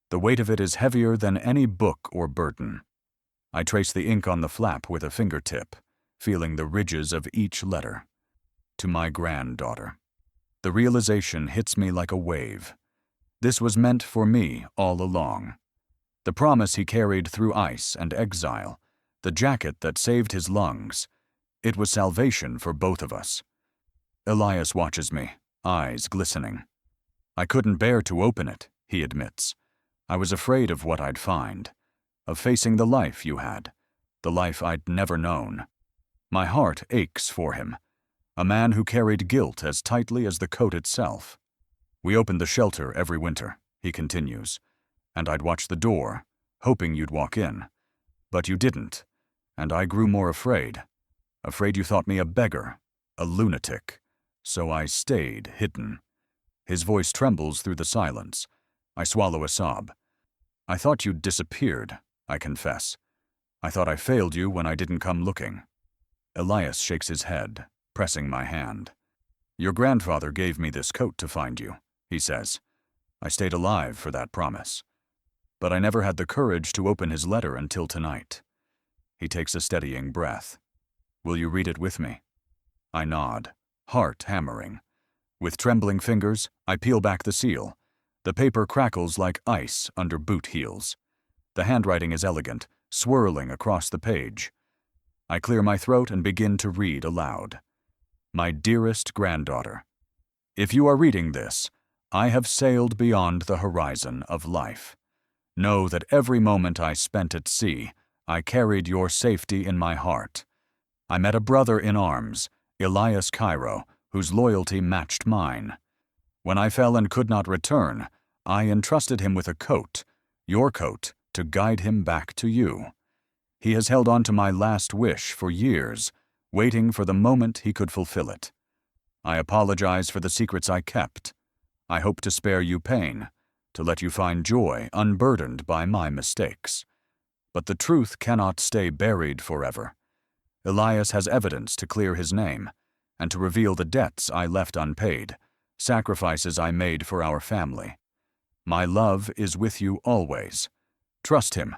The weight of it is heavier than any book or burden. I trace the ink on the flap with a fingertip, feeling the ridges of each letter. "To my granddaughter." The realization hits me like a wave. This was meant for me all along. The promise he carried through ice and exile, the jacket that saved his lungs, it was salvation for both of us. Elias watches me, eyes glistening. "I couldn't bear to open it," he admits. "I was afraid of what I'd find, of facing the life you had, the life I'd never known." My heart aches for him, a man who carried guilt as tightly as the coat itself. We opened the shelter every winter, he continues, and I'd watch the door, hoping you'd walk in. But you didn't, and I grew more afraid you thought me a beggar, a lunatic, so I stayed hidden. His voice trembles through the silence. I swallow a sob. I thought you'd disappeared, I confess. I thought I failed you when I didn't come looking. Elias shakes his head, pressing my hand. Your grandfather gave me this coat to find you, he says. I stayed alive for that promise. But I never had the courage to open his letter until tonight. He takes a steadying breath. Will you read it with me? I nod, heart hammering. With trembling fingers, I peel back the seal. The paper crackles like ice under boot heels. The handwriting is elegant, swirling across the page. I clear my throat and begin to read aloud. My dearest granddaughter, if you are reading this, I have sailed beyond the horizon of life. Know that every moment I spent at sea, I carried your safety in my heart. I met a brother in arms, Elias Cairo, whose loyalty matched mine. When I fell and could not return, I entrusted him with a coat, your coat, to guide him back to you. He has held on to my last wish for years, waiting for the moment he could fulfill it. I apologize for the secrets I kept. I hope to spare you pain, to let you find joy unburdened by my mistakes. But the truth cannot stay buried forever. Elias has evidence to clear his name, and to reveal the debts I left unpaid, sacrifices I made for our family. My love is with you always. Trust him,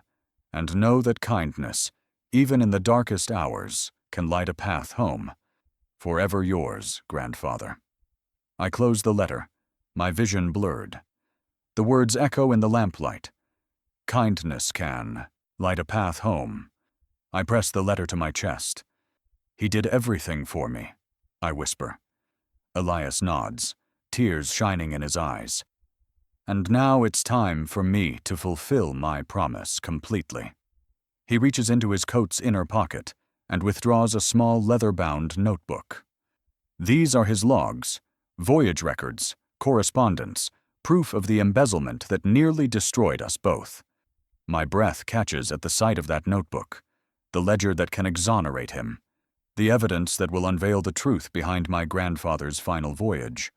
and know that kindness, even in the darkest hours, can light a path home. Forever yours, grandfather. I close the letter, my vision blurred. The words echo in the lamplight. Kindness can light a path home. I press the letter to my chest. He did everything for me, I whisper. Elias nods, tears shining in his eyes. And now it's time for me to fulfill my promise completely. He reaches into his coat's inner pocket and withdraws a small leather-bound notebook. These are his logs, voyage records, correspondence, proof of the embezzlement that nearly destroyed us both. My breath catches at the sight of that notebook, the ledger that can exonerate him, the evidence that will unveil the truth behind my grandfather's final voyage.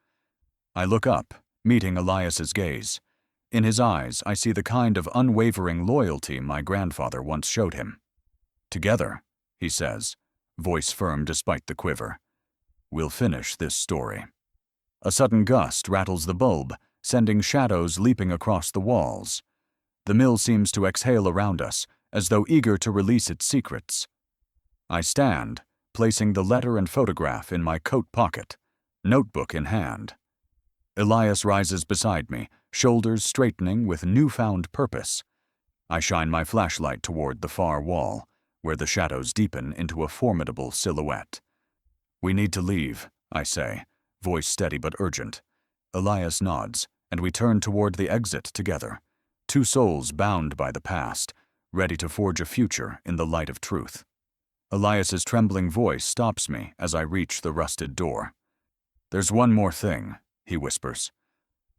I look up, meeting Elias's gaze. In his eyes, I see the kind of unwavering loyalty my grandfather once showed him. Together, he says, voice firm despite the quiver, we'll finish this story. A sudden gust rattles the bulb, sending shadows leaping across the walls. The mill seems to exhale around us, as though eager to release its secrets. I stand, placing the letter and photograph in my coat pocket, notebook in hand. Elias rises beside me, shoulders straightening with newfound purpose. I shine my flashlight toward the far wall, where the shadows deepen into a formidable silhouette. We need to leave, I say, voice steady but urgent. Elias nods, and we turn toward the exit together, two souls bound by the past, ready to forge a future in the light of truth. Elias's trembling voice stops me as I reach the rusted door. There's one more thing, he whispers.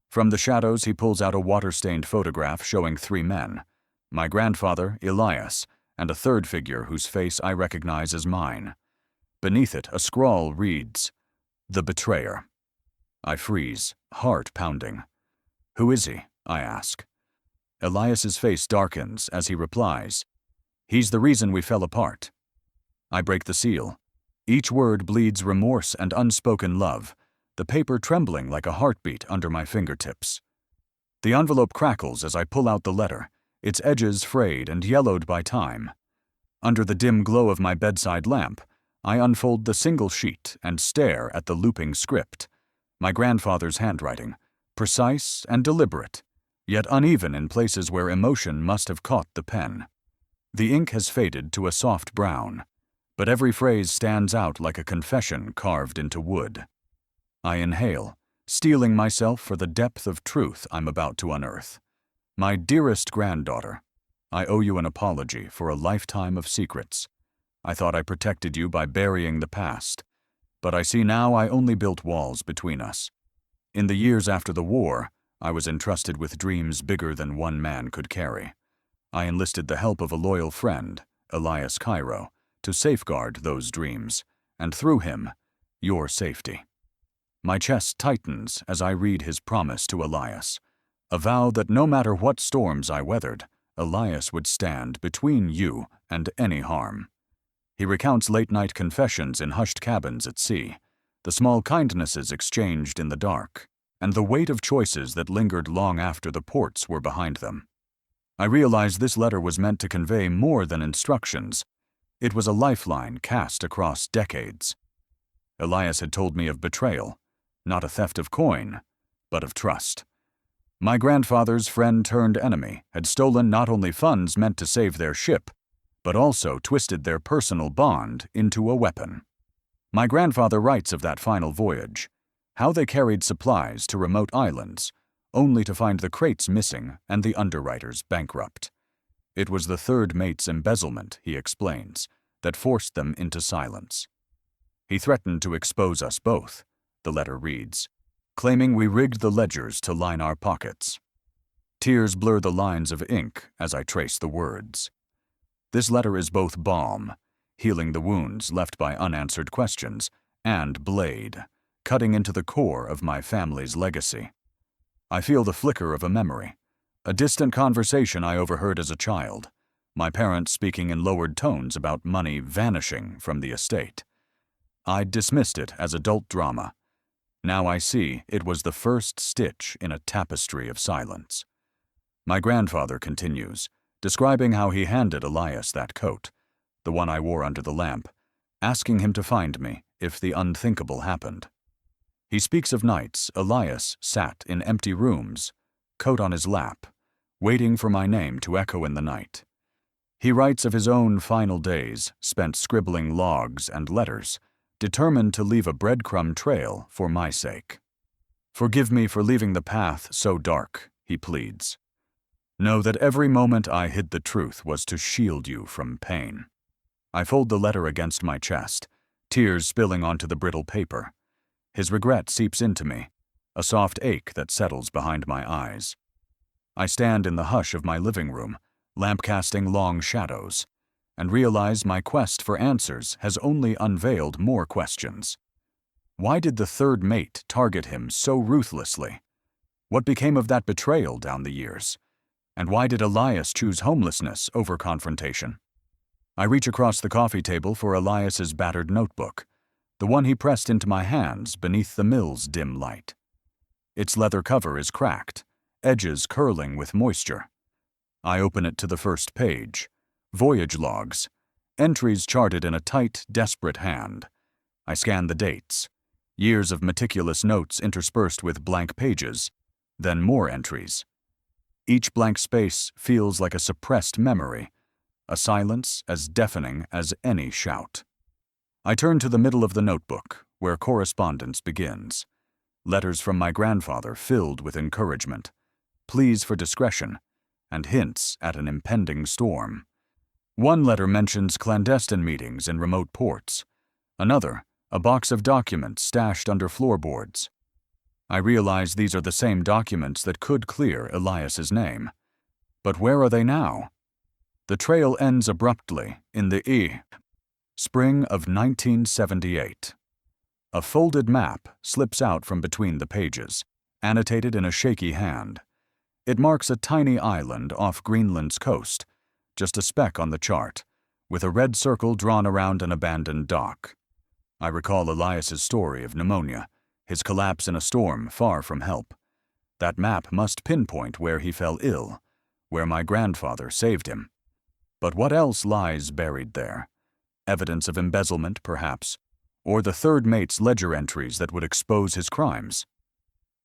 From the shadows he pulls out a water-stained photograph showing three men, my grandfather, Elias, and a third figure whose face I recognize as mine. Beneath it, a scrawl reads, "The Betrayer." I freeze, heart pounding. Who is he? I ask. Elias's face darkens as he replies, "He's the reason we fell apart." I break the seal. Each word bleeds remorse and unspoken love, the paper trembling like a heartbeat under my fingertips. The envelope crackles as I pull out the letter, its edges frayed and yellowed by time. Under the dim glow of my bedside lamp, I unfold the single sheet and stare at the looping script, my grandfather's handwriting, precise and deliberate, yet uneven in places where emotion must have caught the pen. The ink has faded to a soft brown, but every phrase stands out like a confession carved into wood. I inhale, steeling myself for the depth of truth I'm about to unearth. My dearest granddaughter, I owe you an apology for a lifetime of secrets. I thought I protected you by burying the past, but I see now I only built walls between us. In the years after the war, I was entrusted with dreams bigger than one man could carry. I enlisted the help of a loyal friend, Elias Cairo, to safeguard those dreams, and through him, your safety. My chest tightens as I read his promise to Elias, a vow that no matter what storms I weathered, Elias would stand between you and any harm. He recounts late-night confessions in hushed cabins at sea, the small kindnesses exchanged in the dark, and the weight of choices that lingered long after the ports were behind them. I realize this letter was meant to convey more than instructions. It was a lifeline cast across decades. Elias had told me of betrayal, not a theft of coin, but of trust. My grandfather's friend-turned-enemy had stolen not only funds meant to save their ship, but also twisted their personal bond into a weapon. My grandfather writes of that final voyage, how they carried supplies to remote islands, only to find the crates missing and the underwriters bankrupt. It was the third mate's embezzlement, he explains, that forced them into silence. He threatened to expose us both, the letter reads, claiming we rigged the ledgers to line our pockets. Tears blur the lines of ink as I trace the words. This letter is both balm, healing the wounds left by unanswered questions, and blade, cutting into the core of my family's legacy. I feel the flicker of a memory, a distant conversation I overheard as a child, my parents speaking in lowered tones about money vanishing from the estate. I'd dismissed it as adult drama. Now I see it was the first stitch in a tapestry of silence. My grandfather continues, describing how he handed Elias that coat, the one I wore under the lamp, asking him to find me if the unthinkable happened. He speaks of nights Elias sat in empty rooms, coat on his lap, waiting for my name to echo in the night. He writes of his own final days spent scribbling logs and letters, determined to leave a breadcrumb trail for my sake. Forgive me for leaving the path so dark, he pleads. Know that every moment I hid the truth was to shield you from pain. I fold the letter against my chest, tears spilling onto the brittle paper. His regret seeps into me, a soft ache that settles behind my eyes. I stand in the hush of my living room, lamp casting long shadows, and realize my quest for answers has only unveiled more questions. Why did the third mate target him so ruthlessly? What became of that betrayal down the years? And why did Elias choose homelessness over confrontation? I reach across the coffee table for Elias's battered notebook, the one he pressed into my hands beneath the mill's dim light. Its leather cover is cracked, edges curling with moisture. I open it to the first page. Voyage logs, entries charted in a tight, desperate hand. I scan the dates, years of meticulous notes interspersed with blank pages, then more entries. Each blank space feels like a suppressed memory, a silence as deafening as any shout. I turn to the middle of the notebook, where correspondence begins. Letters from my grandfather filled with encouragement, pleas for discretion, and hints at an impending storm. One letter mentions clandestine meetings in remote ports. Another, a box of documents stashed under floorboards. I realize these are the same documents that could clear Elias's name. But where are they now? The trail ends abruptly in the spring of 1978. A folded map slips out from between the pages, annotated in a shaky hand. It marks a tiny island off Greenland's coast, just a speck on the chart, with a red circle drawn around an abandoned dock. I recall Elias's story of pneumonia, his collapse in a storm far from help. That map must pinpoint where he fell ill, where my grandfather saved him. But what else lies buried there? Evidence of embezzlement, perhaps, or the third mate's ledger entries that would expose his crimes.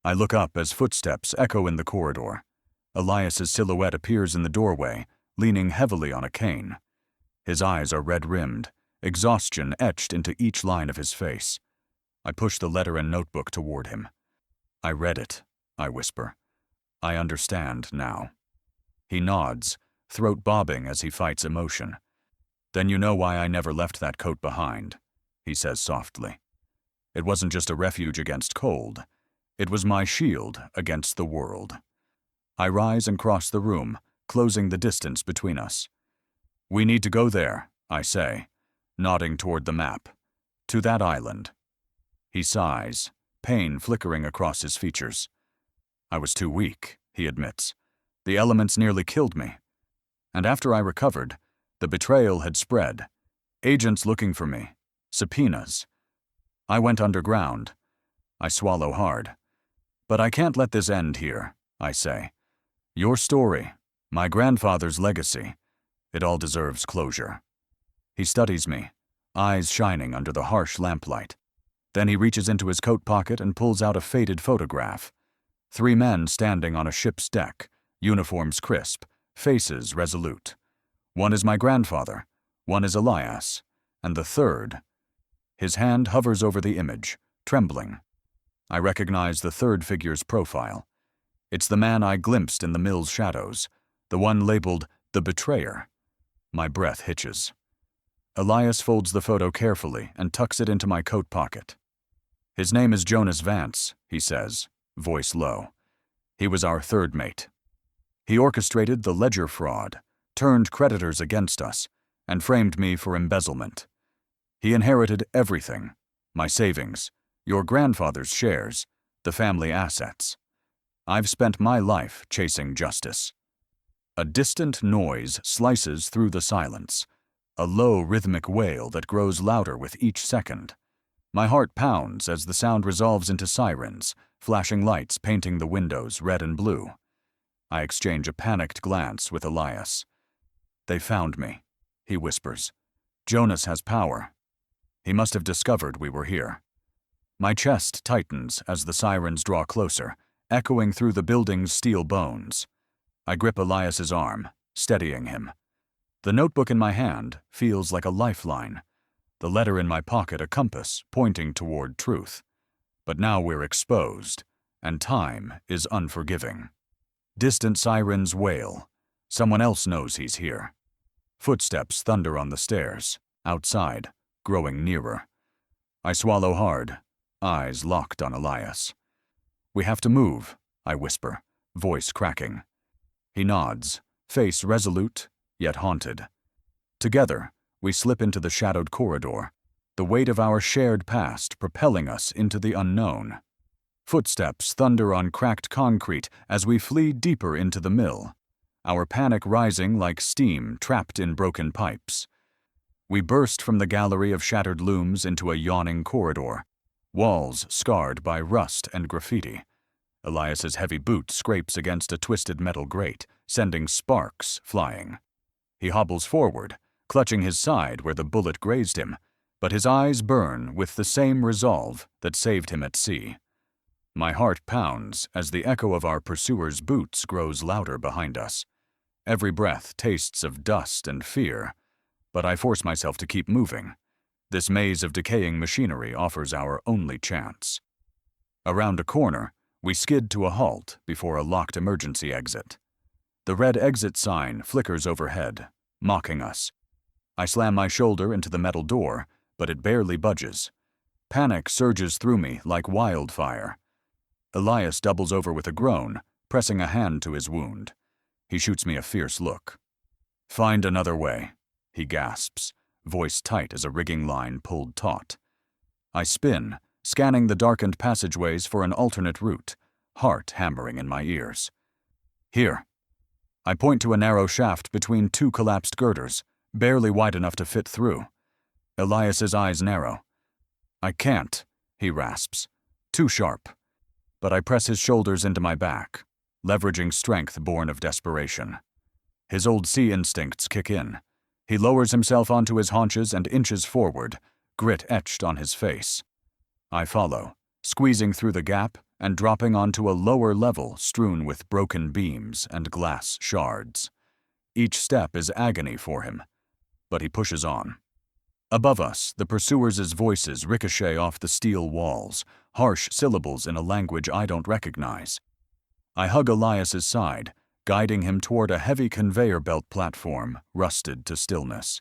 I look up as footsteps echo in the corridor. Elias's silhouette appears in the doorway, leaning heavily on a cane. His eyes are red-rimmed, exhaustion etched into each line of his face. I push the letter and notebook toward him. I read it, I whisper. I understand now. He nods, throat bobbing as he fights emotion. Then you know why I never left that coat behind, he says softly. It wasn't just a refuge against cold. It was my shield against the world. I rise and cross the room, closing the distance between us. We need to go there, I say, nodding toward the map. To that island. He sighs, pain flickering across his features. I was too weak, he admits. The elements nearly killed me. And after I recovered, the betrayal had spread. Agents looking for me. Subpoenas. I went underground. I swallow hard. But I can't let this end here, I say. Your story, my grandfather's legacy, it all deserves closure. He studies me, eyes shining under the harsh lamplight. Then he reaches into his coat pocket and pulls out a faded photograph. 3 men standing on a ship's deck, uniforms crisp, faces resolute. One is my grandfather, one is Elias, and the third. His hand hovers over the image, trembling. I recognize the third figure's profile. It's the man I glimpsed in the mill's shadows, the one labeled the betrayer. My breath hitches. Elias folds the photo carefully and tucks it into my coat pocket. His name is Jonas Vance, he says, voice low. He was our third mate. He orchestrated the ledger fraud, turned creditors against us, and framed me for embezzlement. He inherited everything, my savings, your grandfather's shares, the family assets. I've spent my life chasing justice. A distant noise slices through the silence, a low rhythmic wail that grows louder with each second. My heart pounds as the sound resolves into sirens, flashing lights painting the windows red and blue. I exchange a panicked glance with Elias. They found me, he whispers. Jonas has power. He must have discovered we were here. My chest tightens as the sirens draw closer, echoing through the building's steel bones. I grip Elias's arm, steadying him. The notebook in my hand feels like a lifeline, the letter in my pocket a compass pointing toward truth. But now we're exposed, and time is unforgiving. Distant sirens wail. Someone else knows he's here. Footsteps thunder on the stairs, outside, growing nearer. I swallow hard, eyes locked on Elias. We have to move, I whisper, voice cracking. He nods, face resolute, yet haunted. Together, we slip into the shadowed corridor, the weight of our shared past propelling us into the unknown. Footsteps thunder on cracked concrete as we flee deeper into the mill, our panic rising like steam trapped in broken pipes. We burst from the gallery of shattered looms into a yawning corridor, walls scarred by rust and graffiti. Elias's heavy boot scrapes against a twisted metal grate, sending sparks flying. He hobbles forward, clutching his side where the bullet grazed him, but his eyes burn with the same resolve that saved him at sea. My heart pounds as the echo of our pursuers' boots grows louder behind us. Every breath tastes of dust and fear, but I force myself to keep moving. This maze of decaying machinery offers our only chance. Around a corner, we skid to a halt before a locked emergency exit. The red exit sign flickers overhead, mocking us. I slam my shoulder into the metal door, but it barely budges. Panic surges through me like wildfire. Elias doubles over with a groan, pressing a hand to his wound. He shoots me a fierce look. Find another way, he gasps, voice tight as a rigging line pulled taut. I spin, scanning the darkened passageways for an alternate route, heart hammering in my ears. Here. I point to a narrow shaft between 2 collapsed girders, barely wide enough to fit through. Elias's eyes narrow. I can't, he rasps. Too sharp. But I press his shoulders into my back, leveraging strength born of desperation. His old sea instincts kick in. He lowers himself onto his haunches and inches forward, grit etched on his face. I follow, squeezing through the gap and dropping onto a lower level strewn with broken beams and glass shards. Each step is agony for him, but he pushes on. Above us, the pursuers' voices ricochet off the steel walls, harsh syllables in a language I don't recognize. I hug Elias's side, guiding him toward a heavy conveyor belt platform rusted to stillness.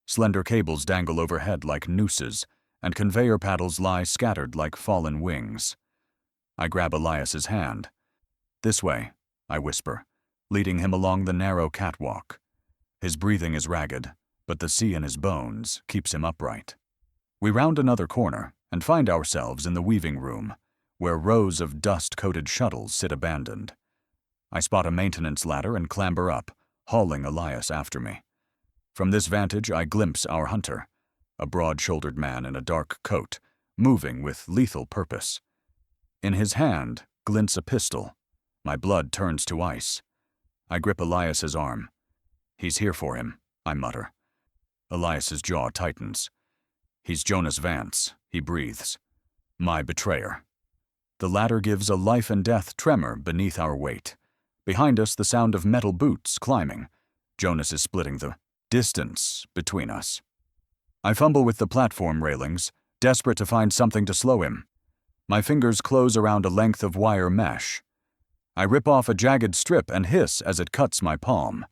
Slender cables dangle overhead like nooses, and conveyor paddles lie scattered like fallen wings. I grab Elias's hand. "This way," I whisper, leading him along the narrow catwalk. His breathing is ragged, but the sea in his bones keeps him upright. We round another corner and find ourselves in the weaving room, where rows of dust-coated shuttles sit abandoned. I spot a maintenance ladder and clamber up, hauling Elias after me. From this vantage, I glimpse our hunter, a broad-shouldered man in a dark coat, moving with lethal purpose. In his hand glints a pistol. My blood turns to ice. I grip Elias's arm. "He's here for him," I mutter. Elias's jaw tightens. "He's Jonas Vance," he breathes. "My betrayer." The ladder gives a life-and-death tremor beneath our weight. Behind us, the sound of metal boots climbing. Jonas is splitting the distance between us. I fumble with the platform railings, desperate to find something to slow him. My fingers close around a length of wire mesh. I rip off a jagged strip and hiss as it cuts my palm.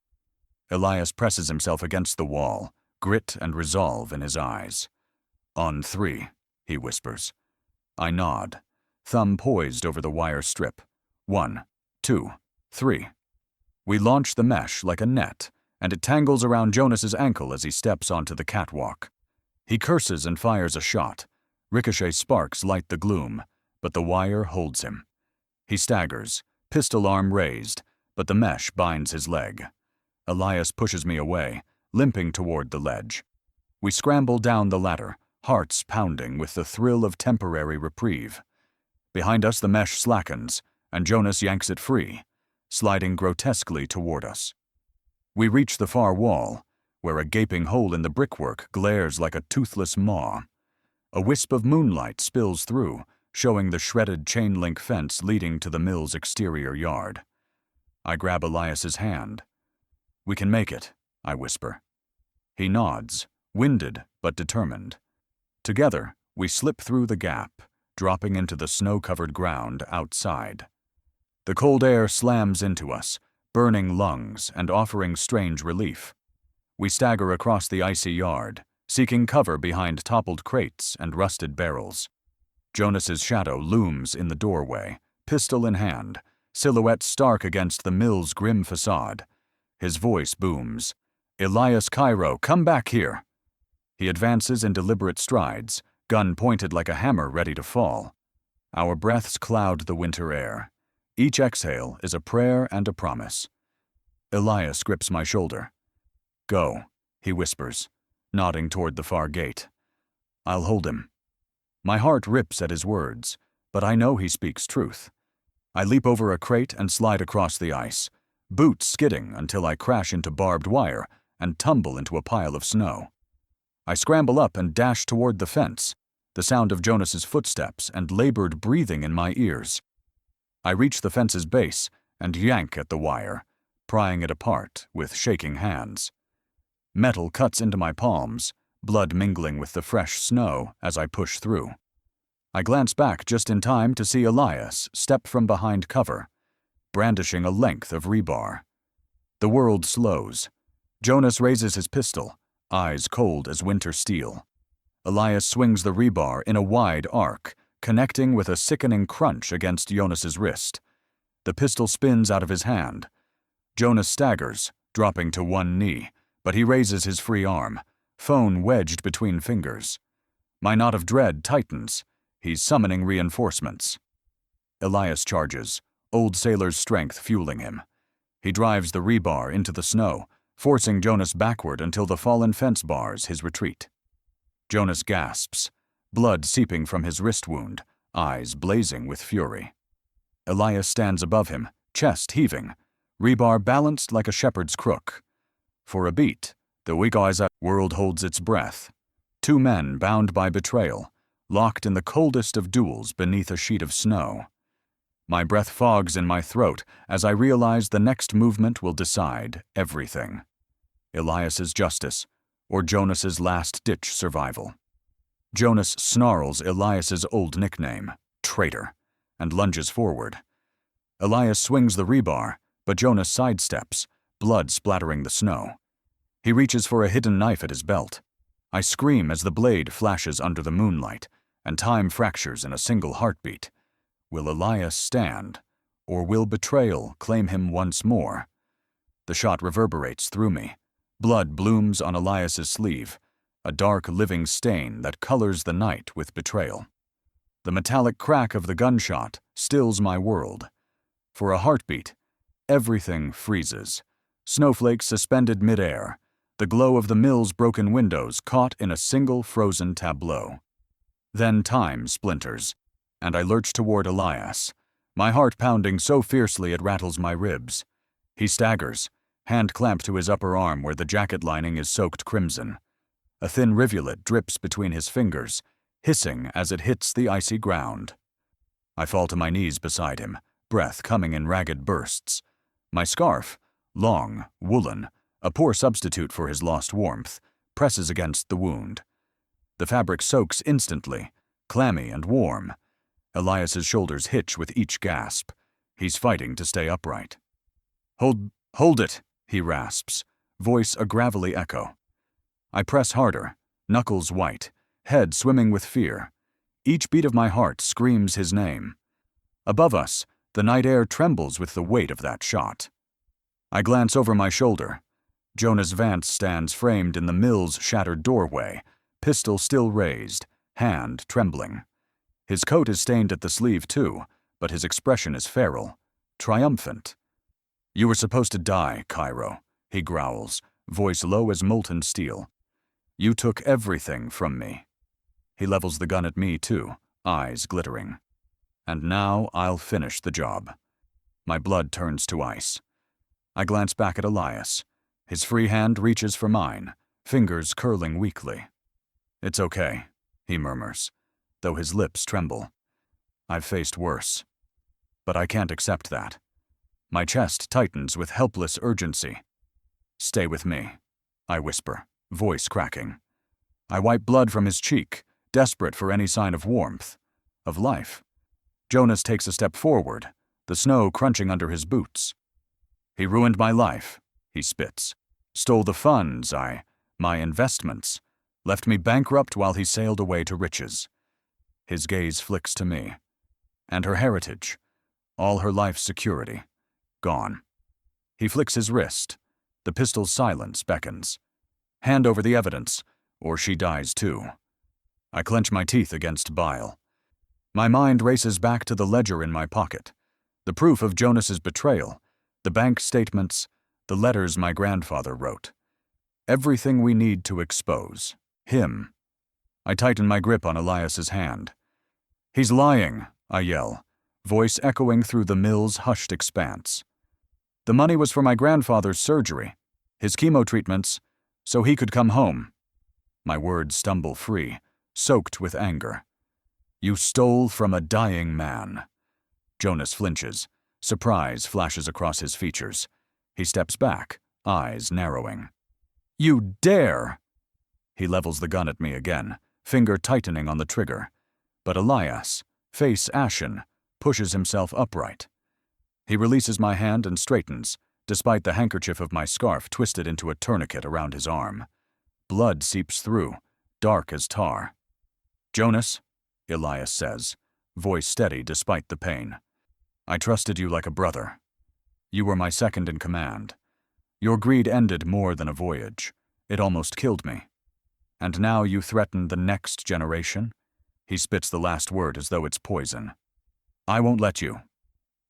Elias presses himself against the wall, grit and resolve in his eyes. "On 3, he whispers. I nod, thumb poised over the wire strip. 1, 2, 3. We launch the mesh like a net, and it tangles around Jonas's ankle as he steps onto the catwalk. He curses and fires a shot. Ricochet sparks light the gloom, but the wire holds him. He staggers, pistol arm raised, but the mesh binds his leg. Elias pushes me away, limping toward the ledge. We scramble down the ladder, hearts pounding with the thrill of temporary reprieve. Behind us, the mesh slackens, and Jonas yanks it free, sliding grotesquely toward us. We reach the far wall, where a gaping hole in the brickwork glares like a toothless maw. A wisp of moonlight spills through, showing the shredded chain-link fence leading to the mill's exterior yard. I grab Elias's hand. "We can make it," I whisper. He nods, winded but determined. Together, we slip through the gap, dropping into the snow-covered ground outside. The cold air slams into us, burning lungs and offering strange relief. We stagger across the icy yard, seeking cover behind toppled crates and rusted barrels. Jonas's shadow looms in the doorway, pistol in hand, silhouette stark against the mill's grim facade. His voice booms, "Elias Cairo, come back here!" He advances in deliberate strides, gun pointed like a hammer ready to fall. Our breaths cloud the winter air. Each exhale is a prayer and a promise. Elias grips my shoulder. "Go," he whispers, nodding toward the far gate. "I'll hold him." My heart rips at his words, but I know he speaks truth. I leap over a crate and slide across the ice, boots skidding until I crash into barbed wire and tumble into a pile of snow. I scramble up and dash toward the fence, the sound of Jonas's footsteps and labored breathing in my ears. I reach the fence's base and yank at the wire, prying it apart with shaking hands. Metal cuts into my palms, blood mingling with the fresh snow as I push through. I glance back just in time to see Elias step from behind cover, brandishing a length of rebar. The world slows. Jonas raises his pistol, eyes cold as winter steel. Elias swings the rebar in a wide arc, connecting with a sickening crunch against Jonas's wrist. The pistol spins out of his hand. Jonas staggers, dropping to one knee, but he raises his free arm, phone wedged between fingers. My knot of dread tightens. He's summoning reinforcements. Elias charges, old sailor's strength fueling him. He drives the rebar into the snow, forcing Jonas backward until the fallen fence bars his retreat. Jonas gasps, blood seeping from his wrist wound, eyes blazing with fury. Elias stands above him, chest heaving, rebar balanced like a shepherd's crook. For a beat, the Wigaisa world holds its breath. Two men bound by betrayal, locked in the coldest of duels beneath a sheet of snow. My breath fogs in my throat as I realize the next movement will decide everything. Elias's justice, or Jonas's last-ditch survival. Jonas snarls Elias's old nickname, traitor, and lunges forward. Elias swings the rebar, but Jonas sidesteps, blood splattering the snow. He reaches for a hidden knife at his belt. I scream as the blade flashes under the moonlight, and time fractures in a single heartbeat. Will Elias stand, or will betrayal claim him once more? The shot reverberates through me. Blood blooms on Elias's sleeve, a dark living stain that colors the night with betrayal. The metallic crack of the gunshot stills my world. For a heartbeat, everything freezes. Snowflakes suspended midair, the glow of the mill's broken windows caught in a single frozen tableau. Then time splinters, and I lurch toward Elias, my heart pounding so fiercely it rattles my ribs. He staggers, hand clamped to his upper arm where the jacket lining is soaked crimson. A thin rivulet drips between his fingers, hissing as it hits the icy ground. I fall to my knees beside him, breath coming in ragged bursts. My scarf, long, woolen, a poor substitute for his lost warmth, presses against the wound. The fabric soaks instantly, clammy and warm. Elias's shoulders hitch with each gasp. He's fighting to stay upright. Hold it, he rasps, voice a gravelly echo. I press harder, knuckles white, head swimming with fear. Each beat of my heart screams his name. Above us, the night air trembles with the weight of that shot. I glance over my shoulder. Jonas Vance stands framed in the mill's shattered doorway, pistol still raised, hand trembling. His coat is stained at the sleeve too, but his expression is feral, triumphant. "You were supposed to die, Cairo," he growls, voice low as molten steel. "You took everything from me." He levels the gun at me too, eyes glittering. And now I'll finish the job. My blood turns to ice. I glance back at Elias. His free hand reaches for mine, fingers curling weakly. "It's okay," he murmurs, though his lips tremble. "I've faced worse. But I can't accept that." My chest tightens with helpless urgency. "Stay with me," I whisper, voice cracking. I wipe blood from his cheek, desperate for any sign of warmth, of life. Jonas takes a step forward, the snow crunching under his boots. "He ruined my life," he spits. "Stole the funds, my investments, left me bankrupt while he sailed away to riches." His gaze flicks to me. And her heritage, all her life's security, gone. He flicks his wrist. The pistol's silence beckons. "Hand over the evidence, or she dies too." I clench my teeth against bile. My mind races back to the ledger in my pocket, the proof of Jonas's betrayal, the bank statements, the letters my grandfather wrote. Everything we need to expose. Him. I tighten my grip on Elias's hand. "He's lying," I yell, voice echoing through the mill's hushed expanse. "The money was for my grandfather's surgery, his chemo treatments, so he could come home." My words stumble free, soaked with anger. "You stole from a dying man." Jonas flinches. Surprise flashes across his features. He steps back, eyes narrowing. "You dare!" He levels the gun at me again, finger tightening on the trigger. But Elias, face ashen, pushes himself upright. He releases my hand and straightens, despite the handkerchief of my scarf twisted into a tourniquet around his arm. Blood seeps through, dark as tar. "Jonas," Elias says, voice steady despite the pain. "I trusted you like a brother. You were my second in command. Your greed ended more than a voyage. It almost killed me. And now you threaten the next generation?" He spits the last word as though it's poison. "I won't let you."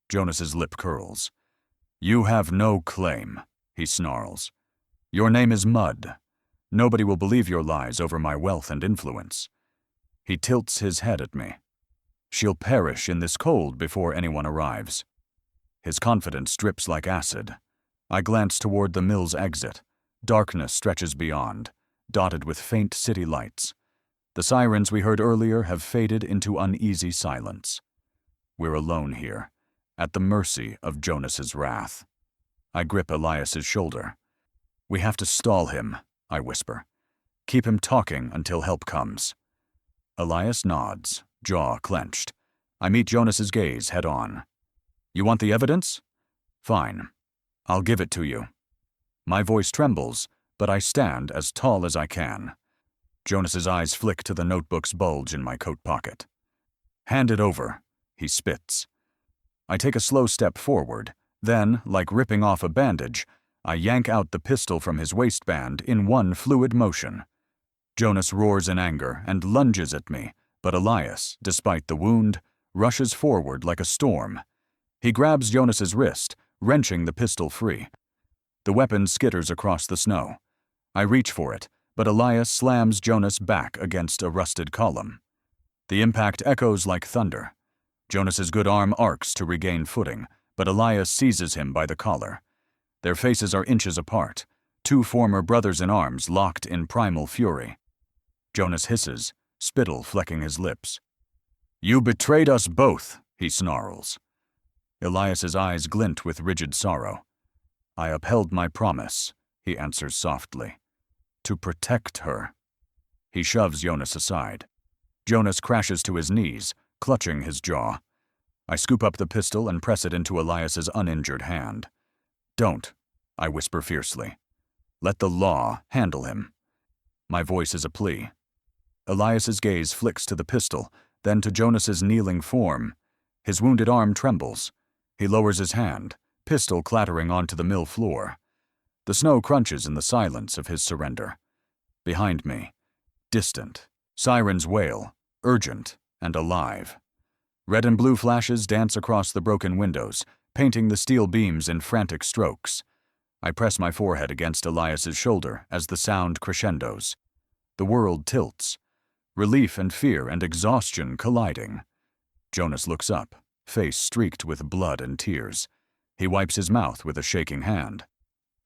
Jonas's lip curls. "You have no claim," he snarls. "Your name is mud. Nobody will believe your lies over my wealth and influence." He tilts his head at me. "She'll perish in this cold before anyone arrives." His confidence drips like acid. I glance toward the mill's exit. Darkness stretches beyond, dotted with faint city lights. The sirens we heard earlier have faded into uneasy silence. We're alone here, at the mercy of Jonas's wrath. I grip Elias's shoulder. "We have to stall him," I whisper. "Keep him talking until help comes." Elias nods, jaw clenched. I meet Jonas's gaze head on. "You want the evidence? Fine. I'll give it to you." My voice trembles, but I stand as tall as I can. Jonas's eyes flick to the notebook's bulge in my coat pocket. "Hand it over," he spits. I take a slow step forward, then, like ripping off a bandage, I yank out the pistol from his waistband in one fluid motion. Jonas roars in anger and lunges at me, but Elias, despite the wound, rushes forward like a storm. He grabs Jonas's wrist, wrenching the pistol free. The weapon skitters across the snow. I reach for it, but Elias slams Jonas back against a rusted column. The impact echoes like thunder. Jonas's good arm arcs to regain footing, but Elias seizes him by the collar. Their faces are inches apart, two former brothers-in-arms locked in primal fury. Jonas hisses, spittle flecking his lips. "You betrayed us both," he snarls. Elias's eyes glint with rigid sorrow. "I upheld my promise," he answers softly. "To protect her." He shoves Jonas aside. Jonas crashes to his knees, clutching his jaw. I scoop up the pistol and press it into Elias's uninjured hand. "Don't," I whisper fiercely. "Let the law handle him." My voice is a plea. Elias's gaze flicks to the pistol, then to Jonas's kneeling form. His wounded arm trembles. He lowers his hand, pistol clattering onto the mill floor. The snow crunches in the silence of his surrender. Behind me, distant, sirens wail, urgent and alive. Red and blue flashes dance across the broken windows, painting the steel beams in frantic strokes. I press my forehead against Elias's shoulder as the sound crescendos. The world tilts. Relief and fear and exhaustion colliding. Jonas looks up, face streaked with blood and tears. He wipes his mouth with a shaking hand.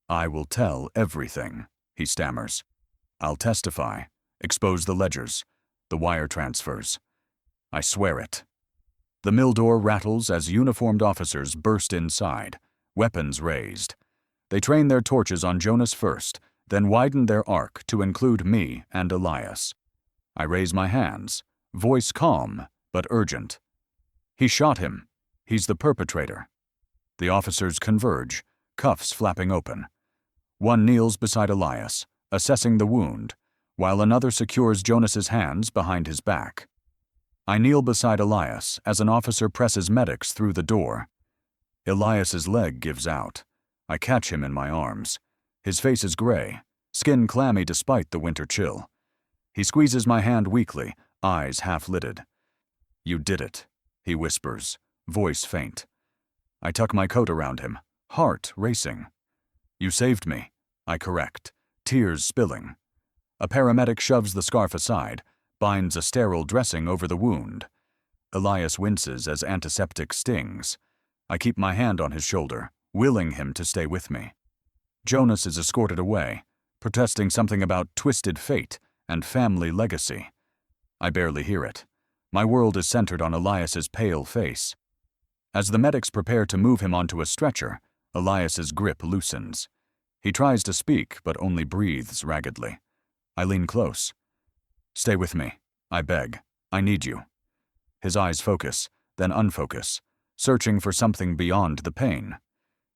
"I will tell everything," he stammers. "I'll testify, expose the ledgers, the wire transfers. I swear it." The mill door rattles as uniformed officers burst inside, weapons raised. They train their torches on Jonas first, then widen their arc to include me and Elias. I raise my hands, voice calm but urgent. "He shot him. He's the perpetrator." The officers converge, cuffs flapping open. One kneels beside Elias, assessing the wound, while another secures Jonas's hands behind his back. I kneel beside Elias as an officer presses medics through the door. Elias's leg gives out. I catch him in my arms. His face is gray, skin clammy despite the winter chill. He squeezes my hand weakly, eyes half-lidded. "You did it," he whispers, voice faint. I tuck my coat around him, heart racing. "You saved me," I correct, tears spilling. A paramedic shoves the scarf aside, binds a sterile dressing over the wound. Elias winces as antiseptic stings. I keep my hand on his shoulder, willing him to stay with me. Jonas is escorted away, protesting something about twisted fate and family legacy. I barely hear it. My world is centered on Elias's pale face. As the medics prepare to move him onto a stretcher, Elias's grip loosens. He tries to speak, but only breathes raggedly. I lean close. "Stay with me," I beg. "I need you." His eyes focus, then unfocus, searching for something beyond the pain.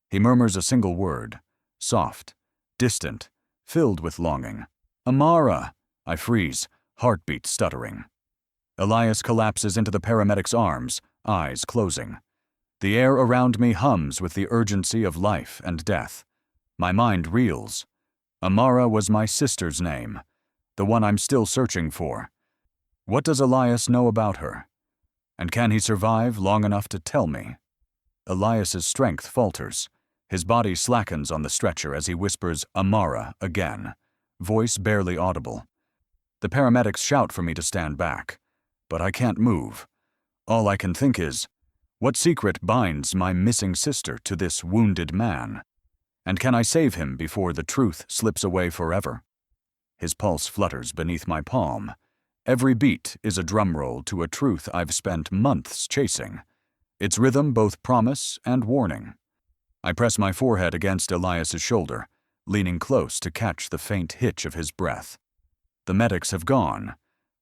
He murmurs a single word, soft, distant, filled with longing. "Amara!" I freeze, heartbeat stuttering. Elias collapses into the paramedic's arms, eyes closing. The air around me hums with the urgency of life and death. My mind reels. Amara was my sister's name, the one I'm still searching for. What does Elias know about her? And can he survive long enough to tell me? Elias's strength falters. His body slackens on the stretcher as he whispers "Amara" again, voice barely audible. The paramedics shout for me to stand back, but I can't move. All I can think is, what secret binds my missing sister to this wounded man? And can I save him before the truth slips away forever? His pulse flutters beneath my palm. Every beat is a drum roll to a truth I've spent months chasing. Its rhythm both promise and warning. I press my forehead against Elias's shoulder, leaning close to catch the faint hitch of his breath. The medics have gone,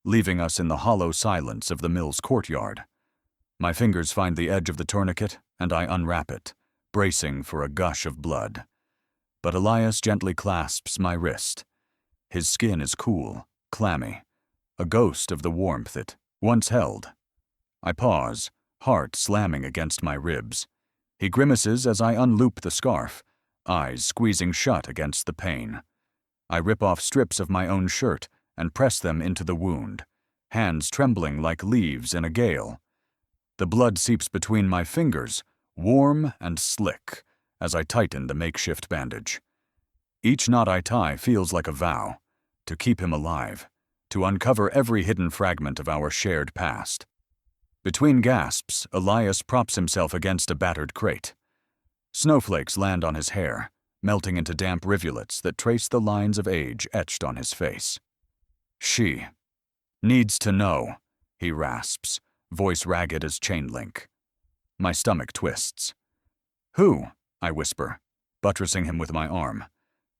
leaving us in the hollow silence of the mill's courtyard. My fingers find the edge of the tourniquet, and I unwrap it, bracing for a gush of blood. But Elias gently clasps my wrist. His skin is cool, clammy, a ghost of the warmth it once held. I pause, heart slamming against my ribs. He grimaces as I unloop the scarf, eyes squeezing shut against the pain. I rip off strips of my own shirt and press them into the wound, hands trembling like leaves in a gale. The blood seeps between my fingers, warm and slick, as I tighten the makeshift bandage. Each knot I tie feels like a vow, to keep him alive, to uncover every hidden fragment of our shared past. Between gasps, Elias props himself against a battered crate. Snowflakes land on his hair, melting into damp rivulets that trace the lines of age etched on his face. She needs to know, he rasps, voice ragged as chain link. My stomach twists. Who? I whisper, buttressing him with my arm.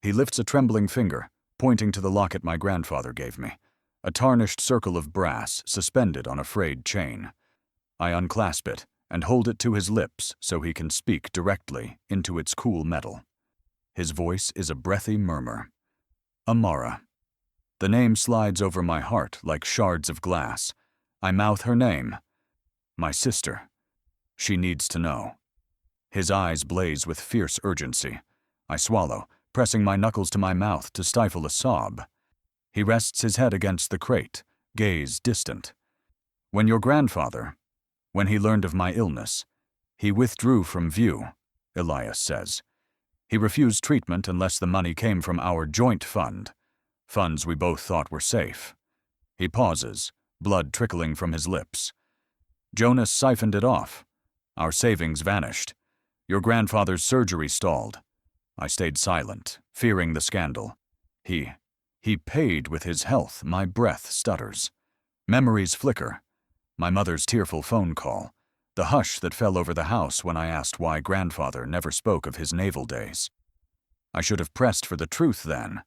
He lifts a trembling finger, pointing to the locket my grandfather gave me, a tarnished circle of brass suspended on a frayed chain. I unclasp it and hold it to his lips so he can speak directly into its cool metal. His voice is a breathy murmur. Amara. The name slides over my heart like shards of glass. I mouth her name. My sister. She needs to know. His eyes blaze with fierce urgency. I swallow, pressing my knuckles to my mouth to stifle a sob. He rests his head against the crate, gaze distant. When he learned of my illness, he withdrew from view, Elias says. He refused treatment unless the money came from our joint fund, funds we both thought were safe. He pauses, blood trickling from his lips. Jonas siphoned it off. Our savings vanished. Your grandfather's surgery stalled. I stayed silent, fearing the scandal. He paid with his health. My breath stutters. Memories flicker. My mother's tearful phone call. The hush that fell over the house when I asked why grandfather never spoke of his naval days. I should have pressed for the truth then,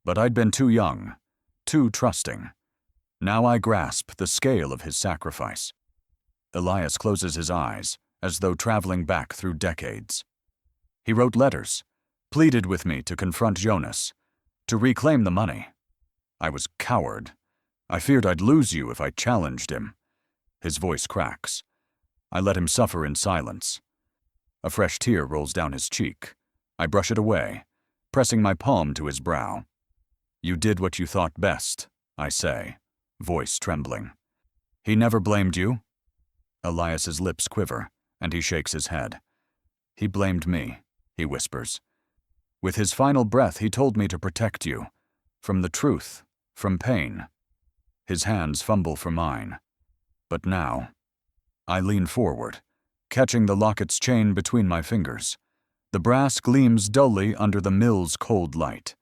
but I'd been too young, too trusting. Now I grasp the scale of his sacrifice. Elias closes his eyes, as though traveling back through decades. He wrote letters, pleaded with me to confront Jonas, to reclaim the money. I was coward. I feared I'd lose you if I challenged him. His voice cracks. I let him suffer in silence. A fresh tear rolls down his cheek. I brush it away, pressing my palm to his brow. You did what you thought best, I say, voice trembling. He never blamed you? Elias's lips quiver, and he shakes his head. He blamed me, he whispers. With his final breath, he told me to protect you. From the truth, from pain. His hands fumble for mine. But now, I lean forward, catching the locket's chain between my fingers. The brass gleams dully under the mill's cold light.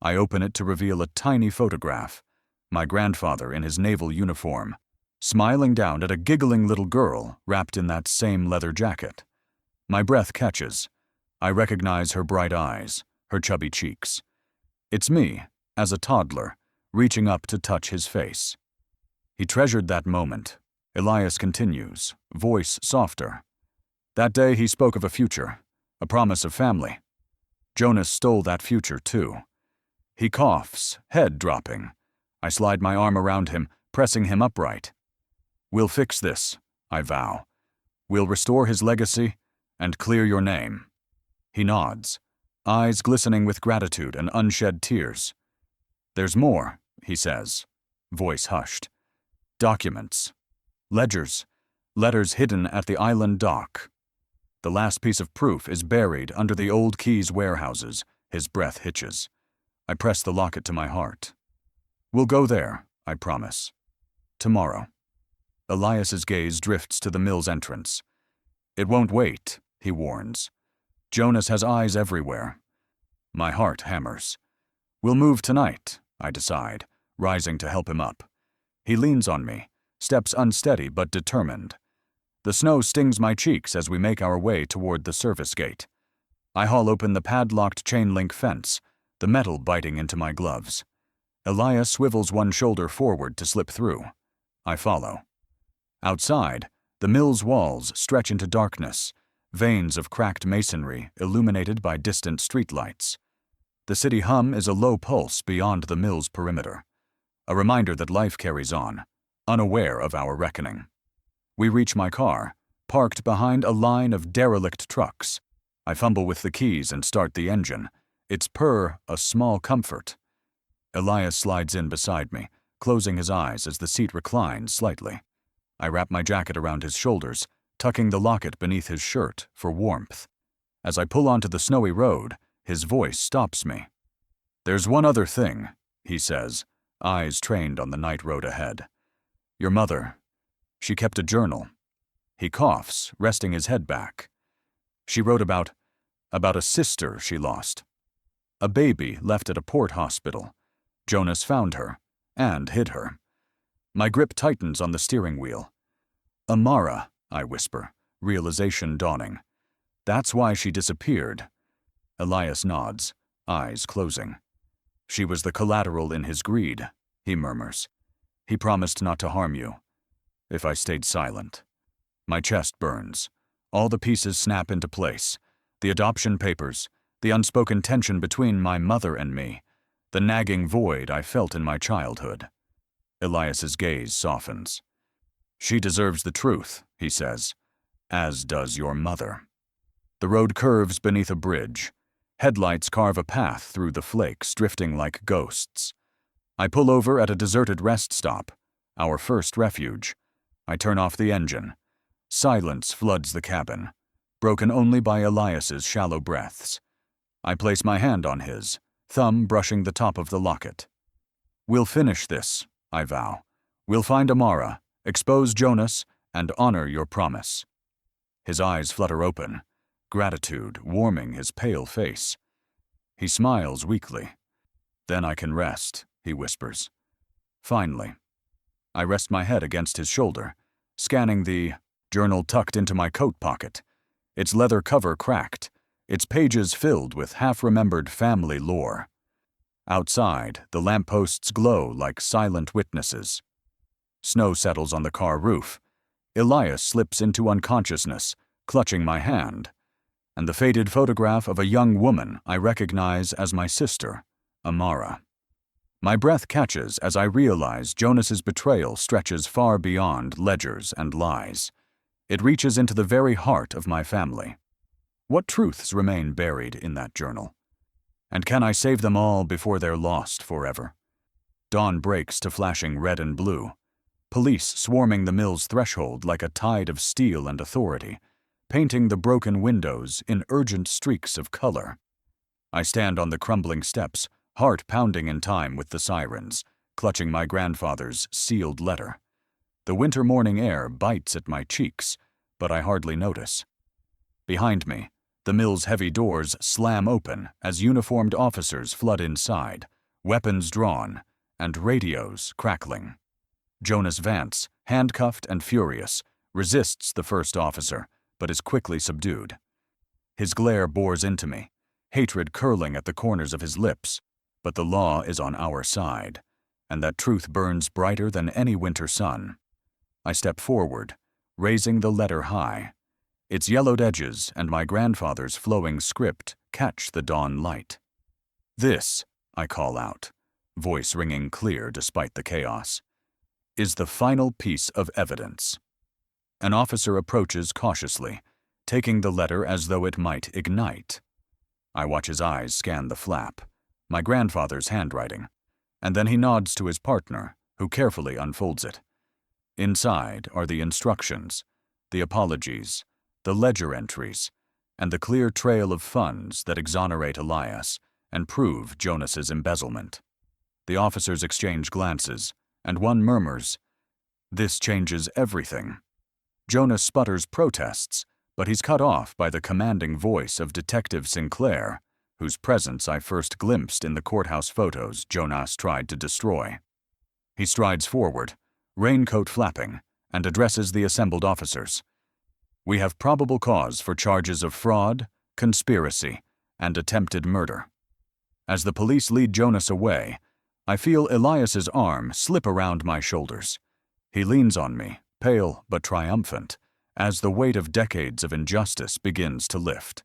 I open it to reveal a tiny photograph, my grandfather in his naval uniform, smiling down at a giggling little girl wrapped in that same leather jacket. My breath catches. I recognize her bright eyes, her chubby cheeks. It's me, as a toddler, reaching up to touch his face. He treasured that moment. Elias continues, voice softer. That day he spoke of a future, a promise of family. Jonas stole that future too. He coughs, head dropping. I slide my arm around him, pressing him upright. We'll fix this, I vow. We'll restore his legacy and clear your name. He nods, eyes glistening with gratitude and unshed tears. There's more, he says, voice hushed. Documents. Ledgers. Letters hidden at the island dock. The last piece of proof is buried under the old Keys warehouses. His breath hitches. I press the locket to my heart. We'll go there, I promise. Tomorrow. Elias's gaze drifts to the mill's entrance. It won't wait, he warns. Jonas has eyes everywhere. My heart hammers. We'll move tonight, I decide, rising to help him up. He leans on me, steps unsteady but determined. The snow stings my cheeks as we make our way toward the service gate. I haul open the padlocked chain-link fence, the metal biting into my gloves. Elias swivels one shoulder forward to slip through. I follow. Outside, the mill's walls stretch into darkness, veins of cracked masonry illuminated by distant streetlights. The city hum is a low pulse beyond the mill's perimeter. a reminder that life carries on, unaware of our reckoning. We reach my car, parked behind a line of derelict trucks. I fumble with the keys and start the engine, its purr a small comfort. Elias slides in beside me, closing his eyes as the seat reclines slightly. I wrap my jacket around his shoulders, tucking the locket beneath his shirt for warmth. As I pull onto the snowy road, his voice stops me. "There's one other thing," he says, eyes trained on the night road ahead. "Your mother, she kept a journal." He coughs, resting his head back. "She wrote about a sister she lost. A baby left at a port hospital. Jonas found her, and hid her." My grip tightens on the steering wheel. "Amara," I whisper, realization dawning. "That's why she disappeared." Elias nods, eyes closing. "She was the collateral in his greed," he murmurs. "He promised not to harm you." If I stayed silent. My chest burns. All the pieces snap into place. The adoption papers, the unspoken tension between my mother and me, the nagging void I felt in my childhood. Elias's gaze softens. "She deserves the truth," he says, "as does your mother." The road curves beneath a bridge. Headlights carve a path through the flakes, drifting like ghosts. I pull over at a deserted rest stop, our first refuge. I turn off the engine. Silence floods the cabin, broken only by Elias's shallow breaths. I place my hand on his, thumb brushing the top of the locket. "We'll finish this," I vow. "We'll find Amara, expose Jonas, and honor your promise." His eyes flutter open, gratitude warming his pale face. He smiles weakly. "Then I can rest," he whispers. Finally. I rest my head against his shoulder, scanning the journal tucked into my coat pocket, its leather cover cracked, its pages filled with half-remembered family lore. Outside, the lampposts glow like silent witnesses. Snow settles on the car roof. Elias slips into unconsciousness, clutching my hand, and the faded photograph of a young woman I recognize as my sister, Amara. My breath catches as I realize Jonas's betrayal stretches far beyond ledgers and lies. It reaches into the very heart of my family. What truths remain buried in that journal? And can I save them all before they're lost forever? Dawn breaks to flashing red and blue. Police swarming the mill's threshold like a tide of steel and authority, painting the broken windows in urgent streaks of color. I stand on the crumbling steps, heart pounding in time with the sirens, clutching my grandfather's sealed letter. The winter morning air bites at my cheeks, but I hardly notice. Behind me, the mill's heavy doors slam open as uniformed officers flood inside, weapons drawn, and radios crackling. Jonas Vance, handcuffed and furious, resists the first officer, but is quickly subdued. His glare bores into me, hatred curling at the corners of his lips, but the law is on our side, and that truth burns brighter than any winter sun. I step forward, raising the letter high. Its yellowed edges and my grandfather's flowing script catch the dawn light. "This," I call out, voice ringing clear despite the chaos, "is the final piece of evidence." An officer approaches cautiously, taking the letter as though it might ignite. I watch his eyes scan the flap, my grandfather's handwriting, and then he nods to his partner, who carefully unfolds it. Inside are the instructions, the apologies, the ledger entries, and the clear trail of funds that exonerate Elias and prove Jonas's embezzlement. The officers exchange glances, and one murmurs, "This changes everything." Jonas sputters protests, but he's cut off by the commanding voice of Detective Sinclair, whose presence I first glimpsed in the courthouse photos Jonas tried to destroy. He strides forward, raincoat flapping, and addresses the assembled officers. "We have probable cause for charges of fraud, conspiracy, and attempted murder." As the police lead Jonas away, I feel Elias's arm slip around my shoulders. He leans on me, pale but triumphant, as the weight of decades of injustice begins to lift.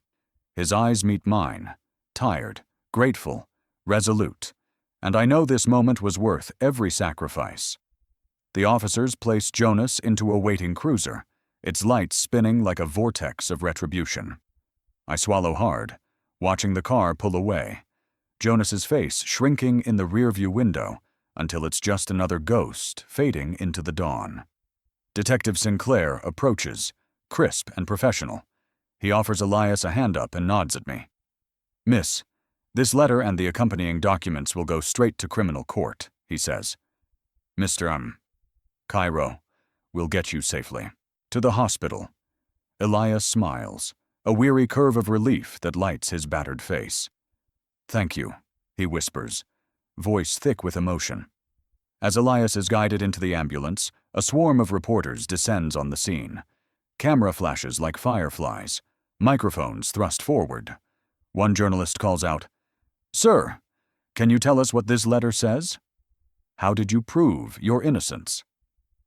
His eyes meet mine, tired, grateful, resolute, and I know this moment was worth every sacrifice. The officers place Jonas into a waiting cruiser, its lights spinning like a vortex of retribution. I swallow hard, watching the car pull away, Jonas's face shrinking in the rearview window until it's just another ghost fading into the dawn. Detective Sinclair approaches, crisp and professional. He offers Elias a hand up and nods at me. "Miss, this letter and the accompanying documents will go straight to criminal court," he says. "Mr. Cairo, we'll get you safely. To the hospital." Elias smiles, a weary curve of relief that lights his battered face. "Thank you," he whispers, voice thick with emotion. As Elias is guided into the ambulance, a swarm of reporters descends on the scene. Camera flashes like fireflies, microphones thrust forward. One journalist calls out, "Sir, can you tell us what this letter says? How did you prove your innocence?"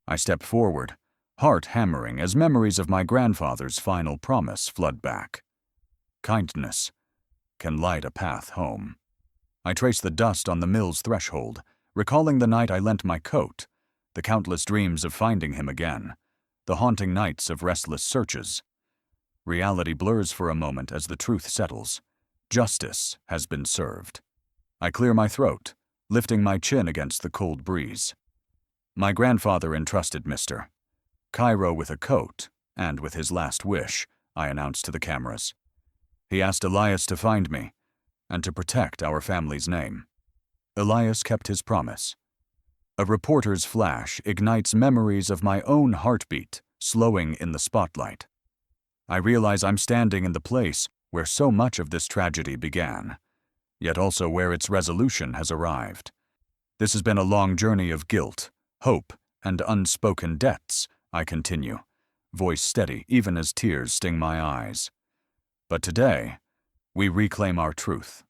I step forward, heart hammering as memories of my grandfather's final promise flood back. Kindness can light a path home. I trace the dust on the mill's threshold, recalling the night I lent my coat, the countless dreams of finding him again, the haunting nights of restless searches. Reality blurs for a moment as the truth settles. Justice has been served. I clear my throat, lifting my chin against the cold breeze. My grandfather entrusted Mr. Cairo with a coat, and with his last wish, I announced to the cameras. He asked Elias to find me, and to protect our family's name. Elias kept his promise. A reporter's flash ignites memories of my own heartbeat, slowing in the spotlight. I realize I'm standing in the place where so much of this tragedy began, yet also where its resolution has arrived. This has been a long journey of guilt, hope, and unspoken debts, I continue, voice steady even as tears sting my eyes. But today, we reclaim our truth.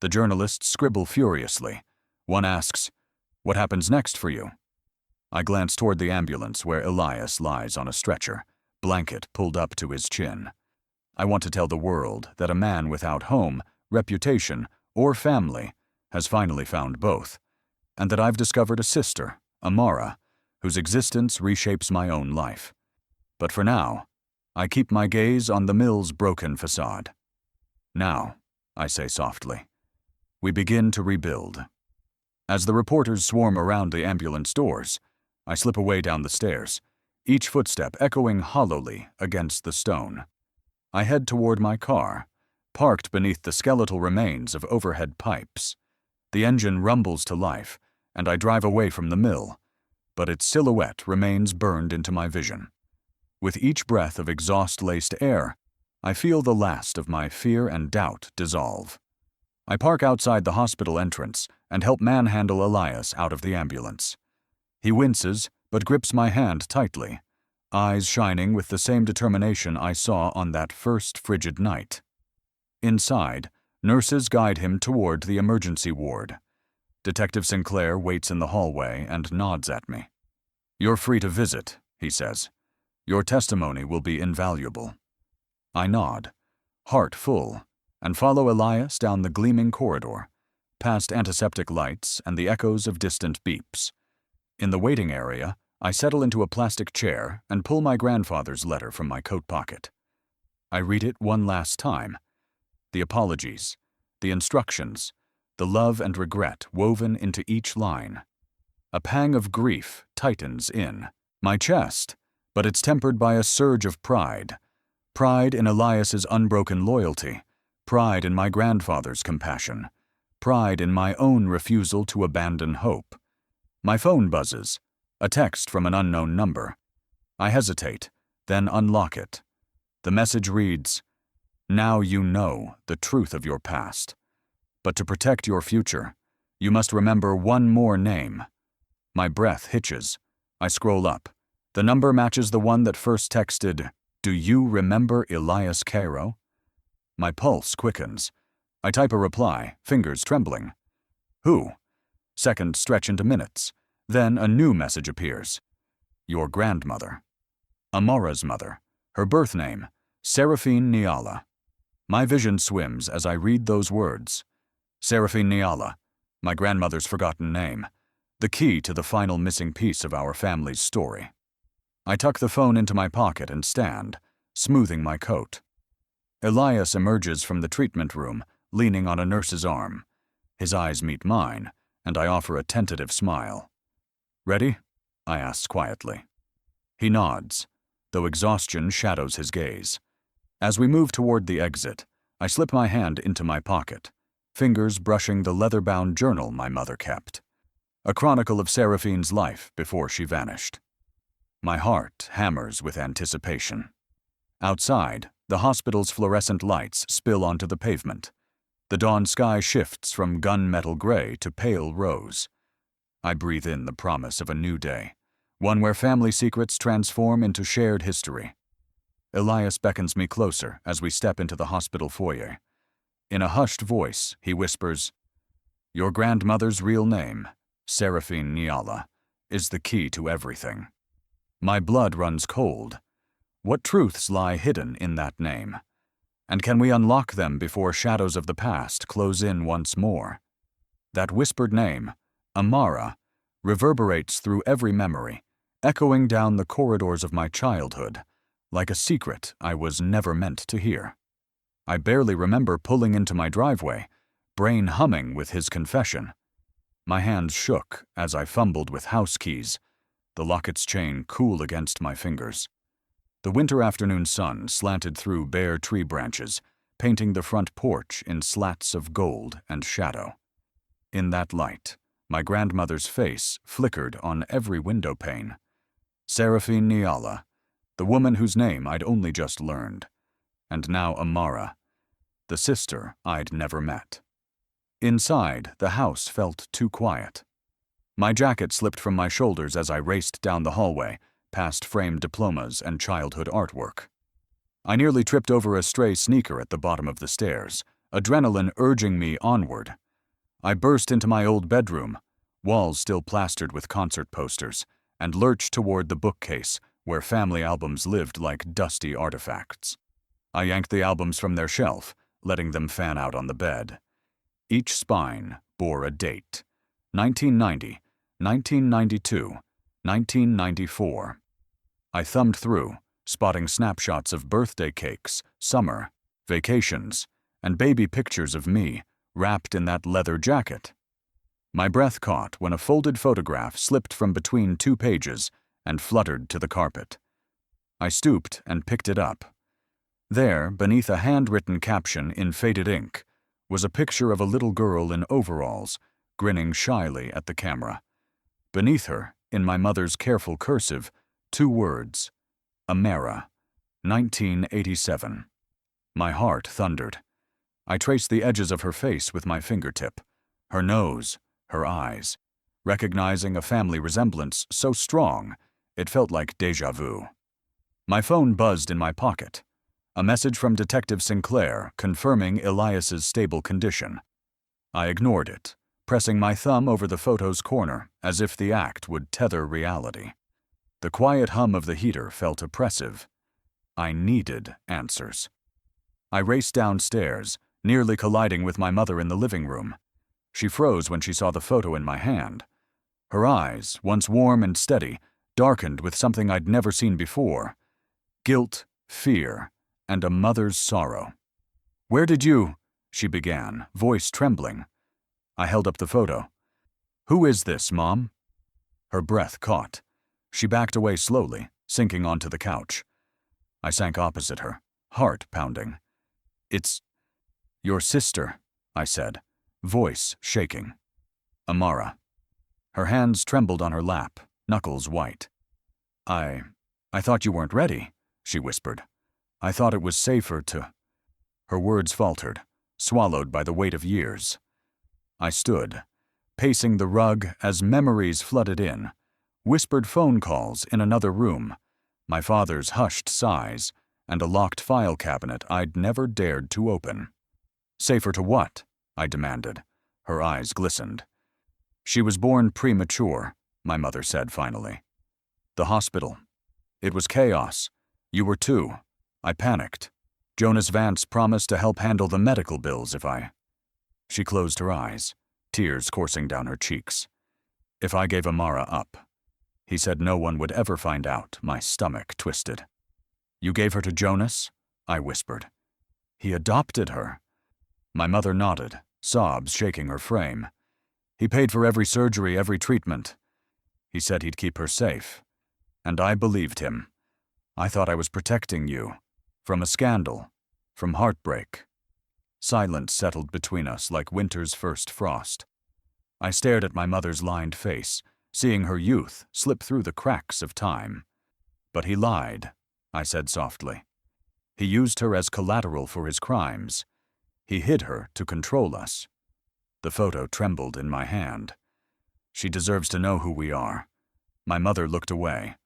The journalists scribble furiously. One asks, "What happens next for you?" I glance toward the ambulance where Elias lies on a stretcher, blanket pulled up to his chin. I want to tell the world that a man without home, reputation, or family has finally found both, and that I've discovered a sister, Amara, whose existence reshapes my own life. But for now, I keep my gaze on the mill's broken facade. "Now," I say softly, "we begin to rebuild." As the reporters swarm around the ambulance doors, I slip away down the stairs, each footstep echoing hollowly against the stone. I head toward my car, parked beneath the skeletal remains of overhead pipes. The engine rumbles to life, and I drive away from the mill, but its silhouette remains burned into my vision. With each breath of exhaust-laced air, I feel the last of my fear and doubt dissolve. I park outside the hospital entrance and help manhandle Elias out of the ambulance. He winces, but grips my hand tightly, eyes shining with the same determination I saw on that first frigid night. Inside, nurses guide him toward the emergency ward. Detective Sinclair waits in the hallway and nods at me. "You're free to visit," he says. "Your testimony will be invaluable." I nod, heart full, and follow Elias down the gleaming corridor, past antiseptic lights and the echoes of distant beeps. In the waiting area, I settle into a plastic chair and pull my grandfather's letter from my coat pocket. I read it one last time. The apologies, the instructions, the love and regret woven into each line. A pang of grief tightens in my chest, but it's tempered by a surge of pride. Pride in Elias's unbroken loyalty, pride in my grandfather's compassion, pride in my own refusal to abandon hope. My phone buzzes, a text from an unknown number. I hesitate, then unlock it. The message reads, "Now you know the truth of your past. But to protect your future, you must remember one more name." My breath hitches. I scroll up. The number matches the one that first texted, "Do you remember Elias Cairo?" My pulse quickens. I type a reply, fingers trembling. "Who?" Seconds stretch into minutes. Then a new message appears. "Your grandmother." Amara's mother. Her birth name, Seraphine Niala. My vision swims as I read those words. Seraphine Niala, My grandmother's forgotten name, the key to the final missing piece of our family's story. I tuck the phone into my pocket and stand, smoothing my coat. Elias emerges from the treatment room, leaning on a nurse's arm. His eyes meet mine, and I offer a tentative smile. "Ready?" I ask quietly. He nods, though exhaustion shadows his gaze. As we move toward the exit, I slip my hand into my pocket, fingers brushing the leather-bound journal my mother kept, a chronicle of Seraphine's life before she vanished. My heart hammers with anticipation. Outside, the hospital's fluorescent lights spill onto the pavement. The dawn sky shifts from gunmetal gray to pale rose. I breathe in the promise of a new day, one where family secrets transform into shared history. Elias beckons me closer as we step into the hospital foyer. In a hushed voice, he whispers, "Your grandmother's real name, Seraphine Niala, is the key to everything." My blood runs cold. What truths lie hidden in that name? And can we unlock them before shadows of the past close in once more? That whispered name, Amara, reverberates through every memory, echoing down the corridors of my childhood, like a secret I was never meant to hear. I barely remember pulling into my driveway, brain humming with his confession. My hands shook as I fumbled with house keys, the locket's chain cool against my fingers. The winter afternoon sun slanted through bare tree branches, painting the front porch in slats of gold and shadow. In that light, my grandmother's face flickered on every window pane. Seraphine Niala, the woman whose name I'd only just learned. And now Amara, the sister I'd never met. Inside, the house felt too quiet. My jacket slipped from my shoulders as I raced down the hallway, past framed diplomas and childhood artwork. I nearly tripped over a stray sneaker at the bottom of the stairs, adrenaline urging me onward. I burst into my old bedroom, walls still plastered with concert posters, and lurched toward the bookcase where family albums lived like dusty artifacts. I yanked the albums from their shelf, letting them fan out on the bed. Each spine bore a date: 1990, 1992, 1994. I thumbed through, spotting snapshots of birthday cakes, summer, vacations, and baby pictures of me, wrapped in that leather jacket. My breath caught when a folded photograph slipped from between two pages and fluttered to the carpet. I stooped and picked it up. There, beneath a handwritten caption in faded ink, was a picture of a little girl in overalls, grinning shyly at the camera. Beneath her, in my mother's careful cursive, 2 words: Amara, 1987. My heart thundered. I traced the edges of her face with my fingertip, her nose, her eyes, recognizing a family resemblance so strong it felt like déjà vu. My phone buzzed in my pocket. A message from Detective Sinclair confirming Elias's stable condition. I ignored it, pressing my thumb over the photo's corner as if the act would tether reality. The quiet hum of the heater felt oppressive. I needed answers. I raced downstairs, nearly colliding with my mother in the living room. She froze when she saw the photo in my hand. Her eyes, once warm and steady, darkened with something I'd never seen before: guilt, fear, and a mother's sorrow. "Where did you?" she began, voice trembling. I held up the photo. "Who is this, Mom?" Her breath caught. She backed away slowly, sinking onto the couch. I sank opposite her, heart pounding. "It's your sister," I said, voice shaking. "Amara." Her hands trembled on her lap, knuckles white. I thought you weren't ready," she whispered. "I thought it was safer to—" Her words faltered, swallowed by the weight of years. I stood, pacing the rug as memories flooded in, whispered phone calls in another room, my father's hushed sighs, and a locked file cabinet I'd never dared to open. "Safer to what?" I demanded. Her eyes glistened. "She was born premature," my mother said finally. "The hospital. It was chaos. You were too. I panicked. Jonas Vance promised to help handle the medical bills if I—" She closed her eyes, tears coursing down her cheeks. If I gave Amara up, he said no one would ever find out. My stomach twisted. You gave her to Jonas? I whispered. He adopted her. My mother nodded, sobs shaking her frame. He paid for every surgery, every treatment. He said he'd keep her safe. And I believed him. I thought I was protecting you. From a scandal. From heartbreak. Silence settled between us like winter's first frost. I stared at my mother's lined face, seeing her youth slip through the cracks of time. But he lied, I said softly. He used her as collateral for his crimes. He hid her to control us. The photo trembled in my hand. She deserves to know who we are. My mother looked away.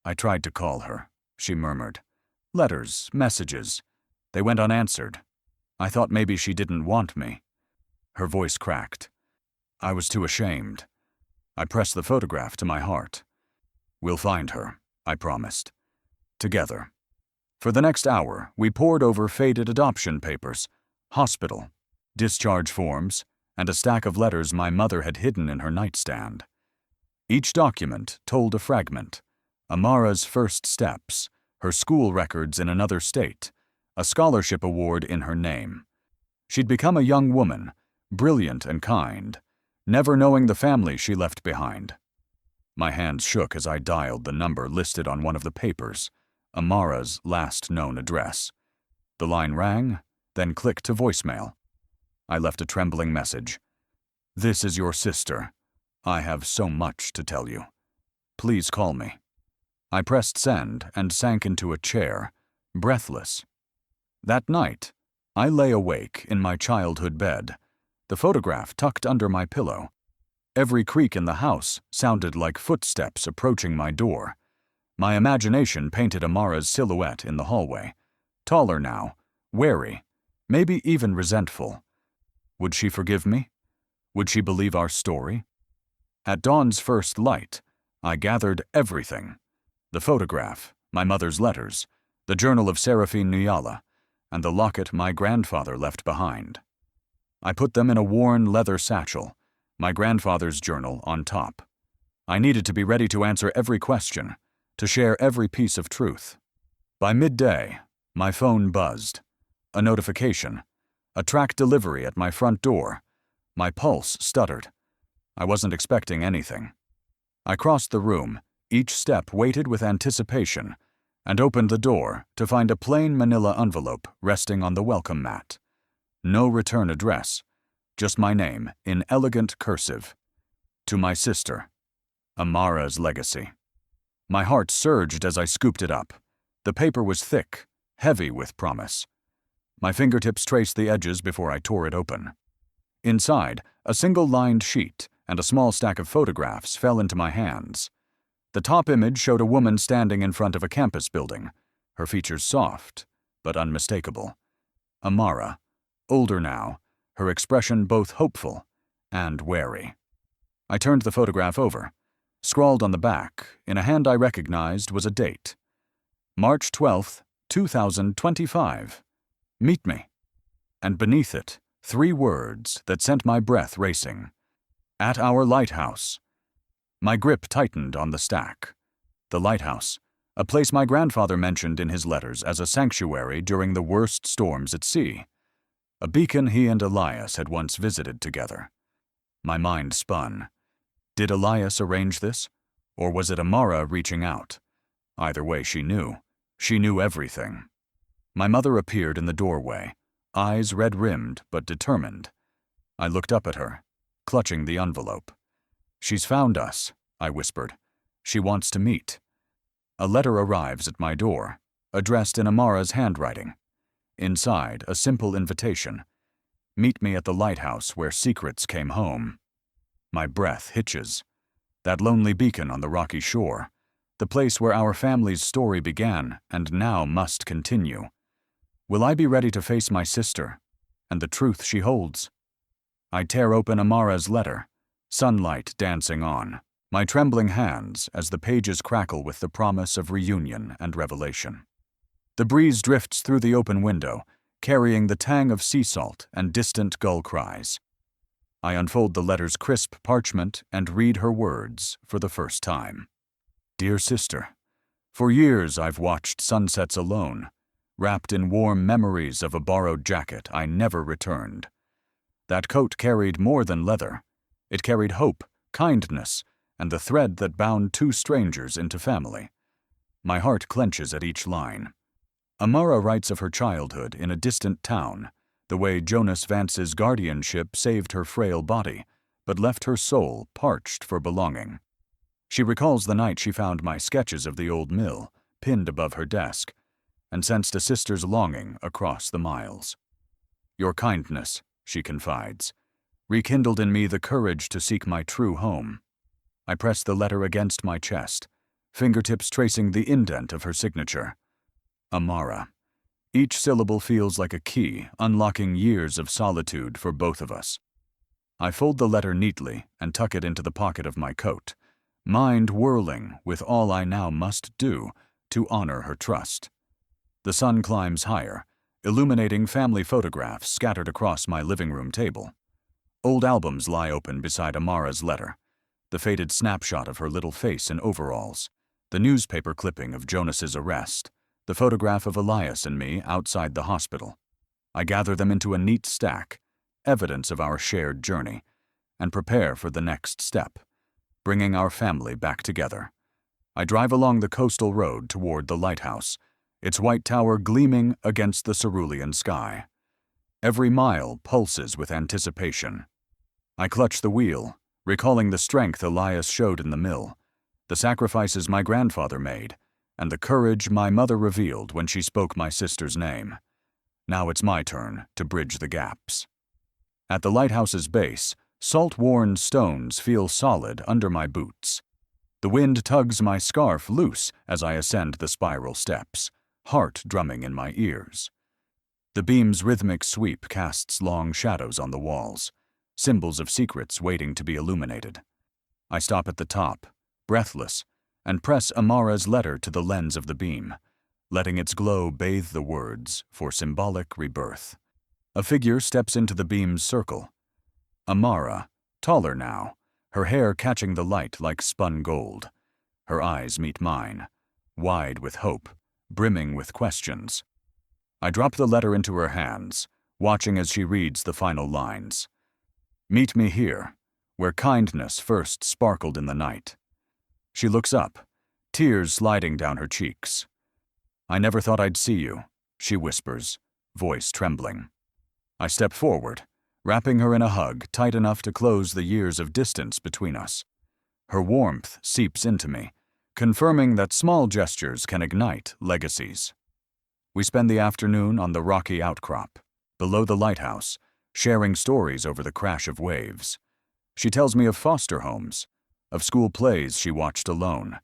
I tried to call her, she murmured. Letters, messages. They went unanswered. I thought maybe she didn't want me. Her voice cracked. I was too ashamed. I pressed the photograph to my heart. We'll find her, I promised. Together. For the next hour, we pored over faded adoption papers, hospital, discharge forms, and a stack of letters my mother had hidden in her nightstand. Each document told a fragment. Amara's first steps, her school records in another state, a scholarship award in her name. She'd become a young woman, brilliant and kind, never knowing the family she left behind. My hands shook as I dialed the number listed on one of the papers, Amara's last known address. The line rang, then clicked to voicemail. I left a trembling message. This is your sister. I have so much to tell you. Please call me. I pressed send and sank into a chair, breathless. That night, I lay awake in my childhood bed, the photograph tucked under my pillow. Every creak in the house sounded like footsteps approaching my door. My imagination painted Amara's silhouette in the hallway, taller now, wary, maybe even resentful. Would she forgive me? Would she believe our story? At dawn's first light, I gathered everything. The photograph, my mother's letters, the journal of Seraphine Nuyala, and the locket my grandfather left behind. I put them in a worn leather satchel, my grandfather's journal on top. I needed to be ready to answer every question, to share every piece of truth. By midday, my phone buzzed. A notification. A track delivery at my front door. My pulse stuttered. I wasn't expecting anything. I crossed the room, each step weighted with anticipation, and opened the door to find a plain manila envelope resting on the welcome mat. No return address, just my name in elegant cursive. To my sister, Amara's legacy. My heart surged as I scooped it up. The paper was thick, heavy with promise. My fingertips traced the edges before I tore it open. Inside, a single-lined sheet and a small stack of photographs fell into my hands. The top image showed a woman standing in front of a campus building, her features soft, but unmistakable. Amara, older now, her expression both hopeful and wary. I turned the photograph over. Scrawled on the back, in a hand I recognized, was a date. March 12th, 2025. Meet me. And beneath it, 3 words that sent my breath racing. At our lighthouse. My grip tightened on the stack. The lighthouse, a place my grandfather mentioned in his letters as a sanctuary during the worst storms at sea. A beacon he and Elias had once visited together. My mind spun. Did Elias arrange this? Or was it Amara reaching out? Either way, she knew. She knew everything. My mother appeared in the doorway, eyes red-rimmed but determined. I looked up at her, clutching the envelope. She's found us, I whispered. She wants to meet. A letter arrives at my door, addressed in Amara's handwriting. Inside, a simple invitation. Meet me at the lighthouse where secrets came home. My breath hitches. That lonely beacon on the rocky shore, the place where our family's story began and now must continue. Will I be ready to face my sister and the truth she holds? I tear open Amara's letter, sunlight dancing on, my trembling hands as the pages crackle with the promise of reunion and revelation. The breeze drifts through the open window, carrying the tang of sea salt and distant gull cries. I unfold the letter's crisp parchment and read her words for the first time. Dear sister, for years I've watched sunsets alone, wrapped in warm memories of a borrowed jacket I never returned. That coat carried more than leather. It carried hope, kindness, and the thread that bound two strangers into family. My heart clenches at each line. Amara writes of her childhood in a distant town, the way Jonas Vance's guardianship saved her frail body, but left her soul parched for belonging. She recalls the night she found my sketches of the old mill, pinned above her desk, and sensed a sister's longing across the miles. Your kindness, she confides, rekindled in me the courage to seek my true home. I press the letter against my chest, fingertips tracing the indent of her signature. Amara. Each syllable feels like a key, unlocking years of solitude for both of us. I fold the letter neatly and tuck it into the pocket of my coat, mind whirling with all I now must do to honor her trust. The sun climbs higher, illuminating family photographs scattered across my living room table. Old albums lie open beside Amara's letter, the faded snapshot of her little face in overalls, the newspaper clipping of Jonas's arrest, the photograph of Elias and me outside the hospital. I gather them into a neat stack, evidence of our shared journey, and prepare for the next step, bringing our family back together. I drive along the coastal road toward the lighthouse, its white tower gleaming against the cerulean sky. Every mile pulses with anticipation. I clutch the wheel, recalling the strength Elias showed in the mill, the sacrifices my grandfather made, and the courage my mother revealed when she spoke my sister's name. Now it's my turn to bridge the gaps. At the lighthouse's base, salt-worn stones feel solid under my boots. The wind tugs my scarf loose as I ascend the spiral steps, heart drumming in my ears. The beam's rhythmic sweep casts long shadows on the walls, symbols of secrets waiting to be illuminated. I stop at the top, breathless, and press Amara's letter to the lens of the beam, letting its glow bathe the words for symbolic rebirth. A figure steps into the beam's circle. Amara, taller now, her hair catching the light like spun gold. Her eyes meet mine, wide with hope, brimming with questions. I drop the letter into her hands, watching as she reads the final lines. Meet me here, where kindness first sparkled in the night. She looks up, tears sliding down her cheeks. I never thought I'd see you, she whispers, voice trembling. I step forward, wrapping her in a hug tight enough to close the years of distance between us. Her warmth seeps into me, confirming that small gestures can ignite legacies. We spend the afternoon on the rocky outcrop, below the lighthouse, sharing stories over the crash of waves. She tells me of foster homes, of school plays she watched alone,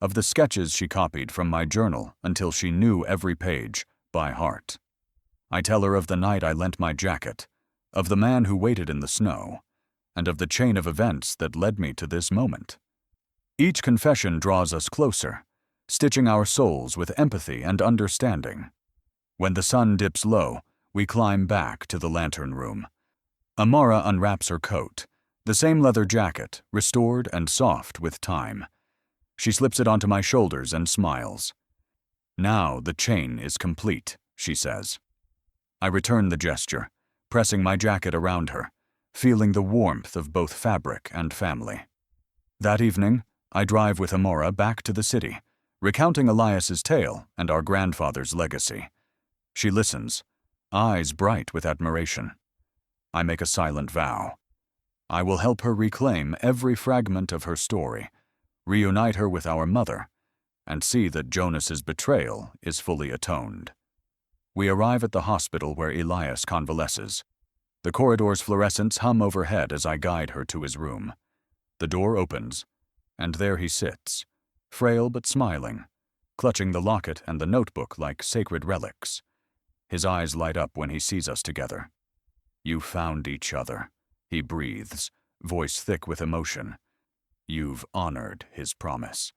of the sketches she copied from my journal until she knew every page by heart. I tell her of the night I lent my jacket, of the man who waited in the snow, and of the chain of events that led me to this moment. Each confession draws us closer, stitching our souls with empathy and understanding. When the sun dips low, we climb back to the lantern room. Amara unwraps her coat, the same leather jacket, restored and soft with time. She slips it onto my shoulders and smiles. Now the chain is complete, she says. I return the gesture, pressing my jacket around her, feeling the warmth of both fabric and family. That evening, I drive with Amara back to the city, recounting Elias's tale and our grandfather's legacy. She listens, eyes bright with admiration. I make a silent vow. I will help her reclaim every fragment of her story, reunite her with our mother, and see that Jonas's betrayal is fully atoned. We arrive at the hospital where Elias convalesces. The corridor's fluorescents hum overhead as I guide her to his room. The door opens, and there he sits, frail but smiling, clutching the locket and the notebook like sacred relics. His eyes light up when he sees us together. You found each other, he breathes, voice thick with emotion. You've honored his promise.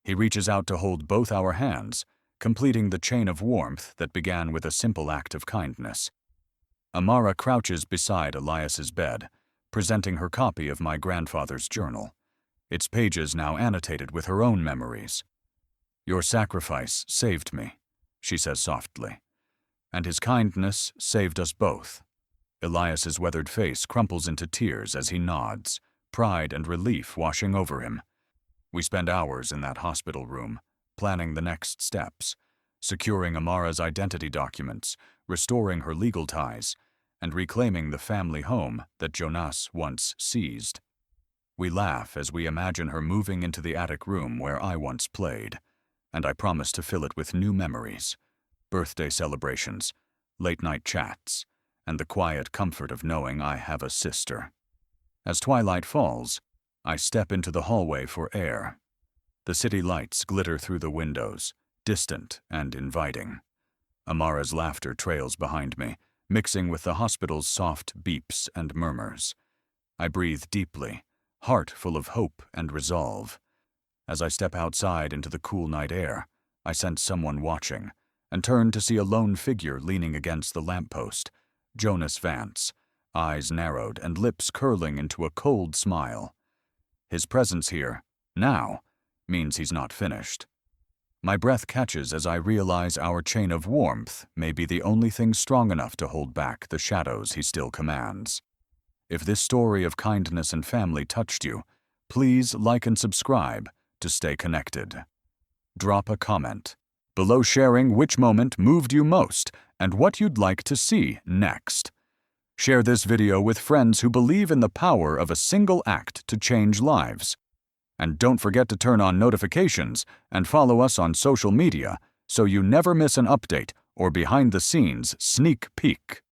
He reaches out to hold both our hands, completing the chain of warmth that began with a simple act of kindness. Amara crouches beside Elias's bed, presenting her copy of my grandfather's journal, its pages now annotated with her own memories. "Your sacrifice saved me," she says softly, "and his kindness saved us both." Elias's weathered face crumples into tears as he nods, pride and relief washing over him. We spend hours in that hospital room, planning the next steps, securing Amara's identity documents, restoring her legal ties, and reclaiming the family home that Jonas once seized. We laugh as we imagine her moving into the attic room where I once played, and I promise to fill it with new memories, birthday celebrations, late-night chats, and the quiet comfort of knowing I have a sister. As twilight falls, I step into the hallway for air. The city lights glitter through the windows, distant and inviting. Amara's laughter trails behind me, mixing with the hospital's soft beeps and murmurs. I breathe deeply, heart full of hope and resolve. As I step outside into the cool night air, I sense someone watching, and turn to see a lone figure leaning against the lamppost, Jonas Vance, eyes narrowed and lips curling into a cold smile. His presence here, now, means he's not finished. My breath catches as I realize our chain of warmth may be the only thing strong enough to hold back the shadows he still commands. If this story of kindness and family touched you, please like and subscribe to stay connected. Drop a comment below sharing which moment moved you most and what you'd like to see next. Share this video with friends who believe in the power of a single act to change lives. And don't forget to turn on notifications and follow us on social media so you never miss an update or behind-the-scenes sneak peek.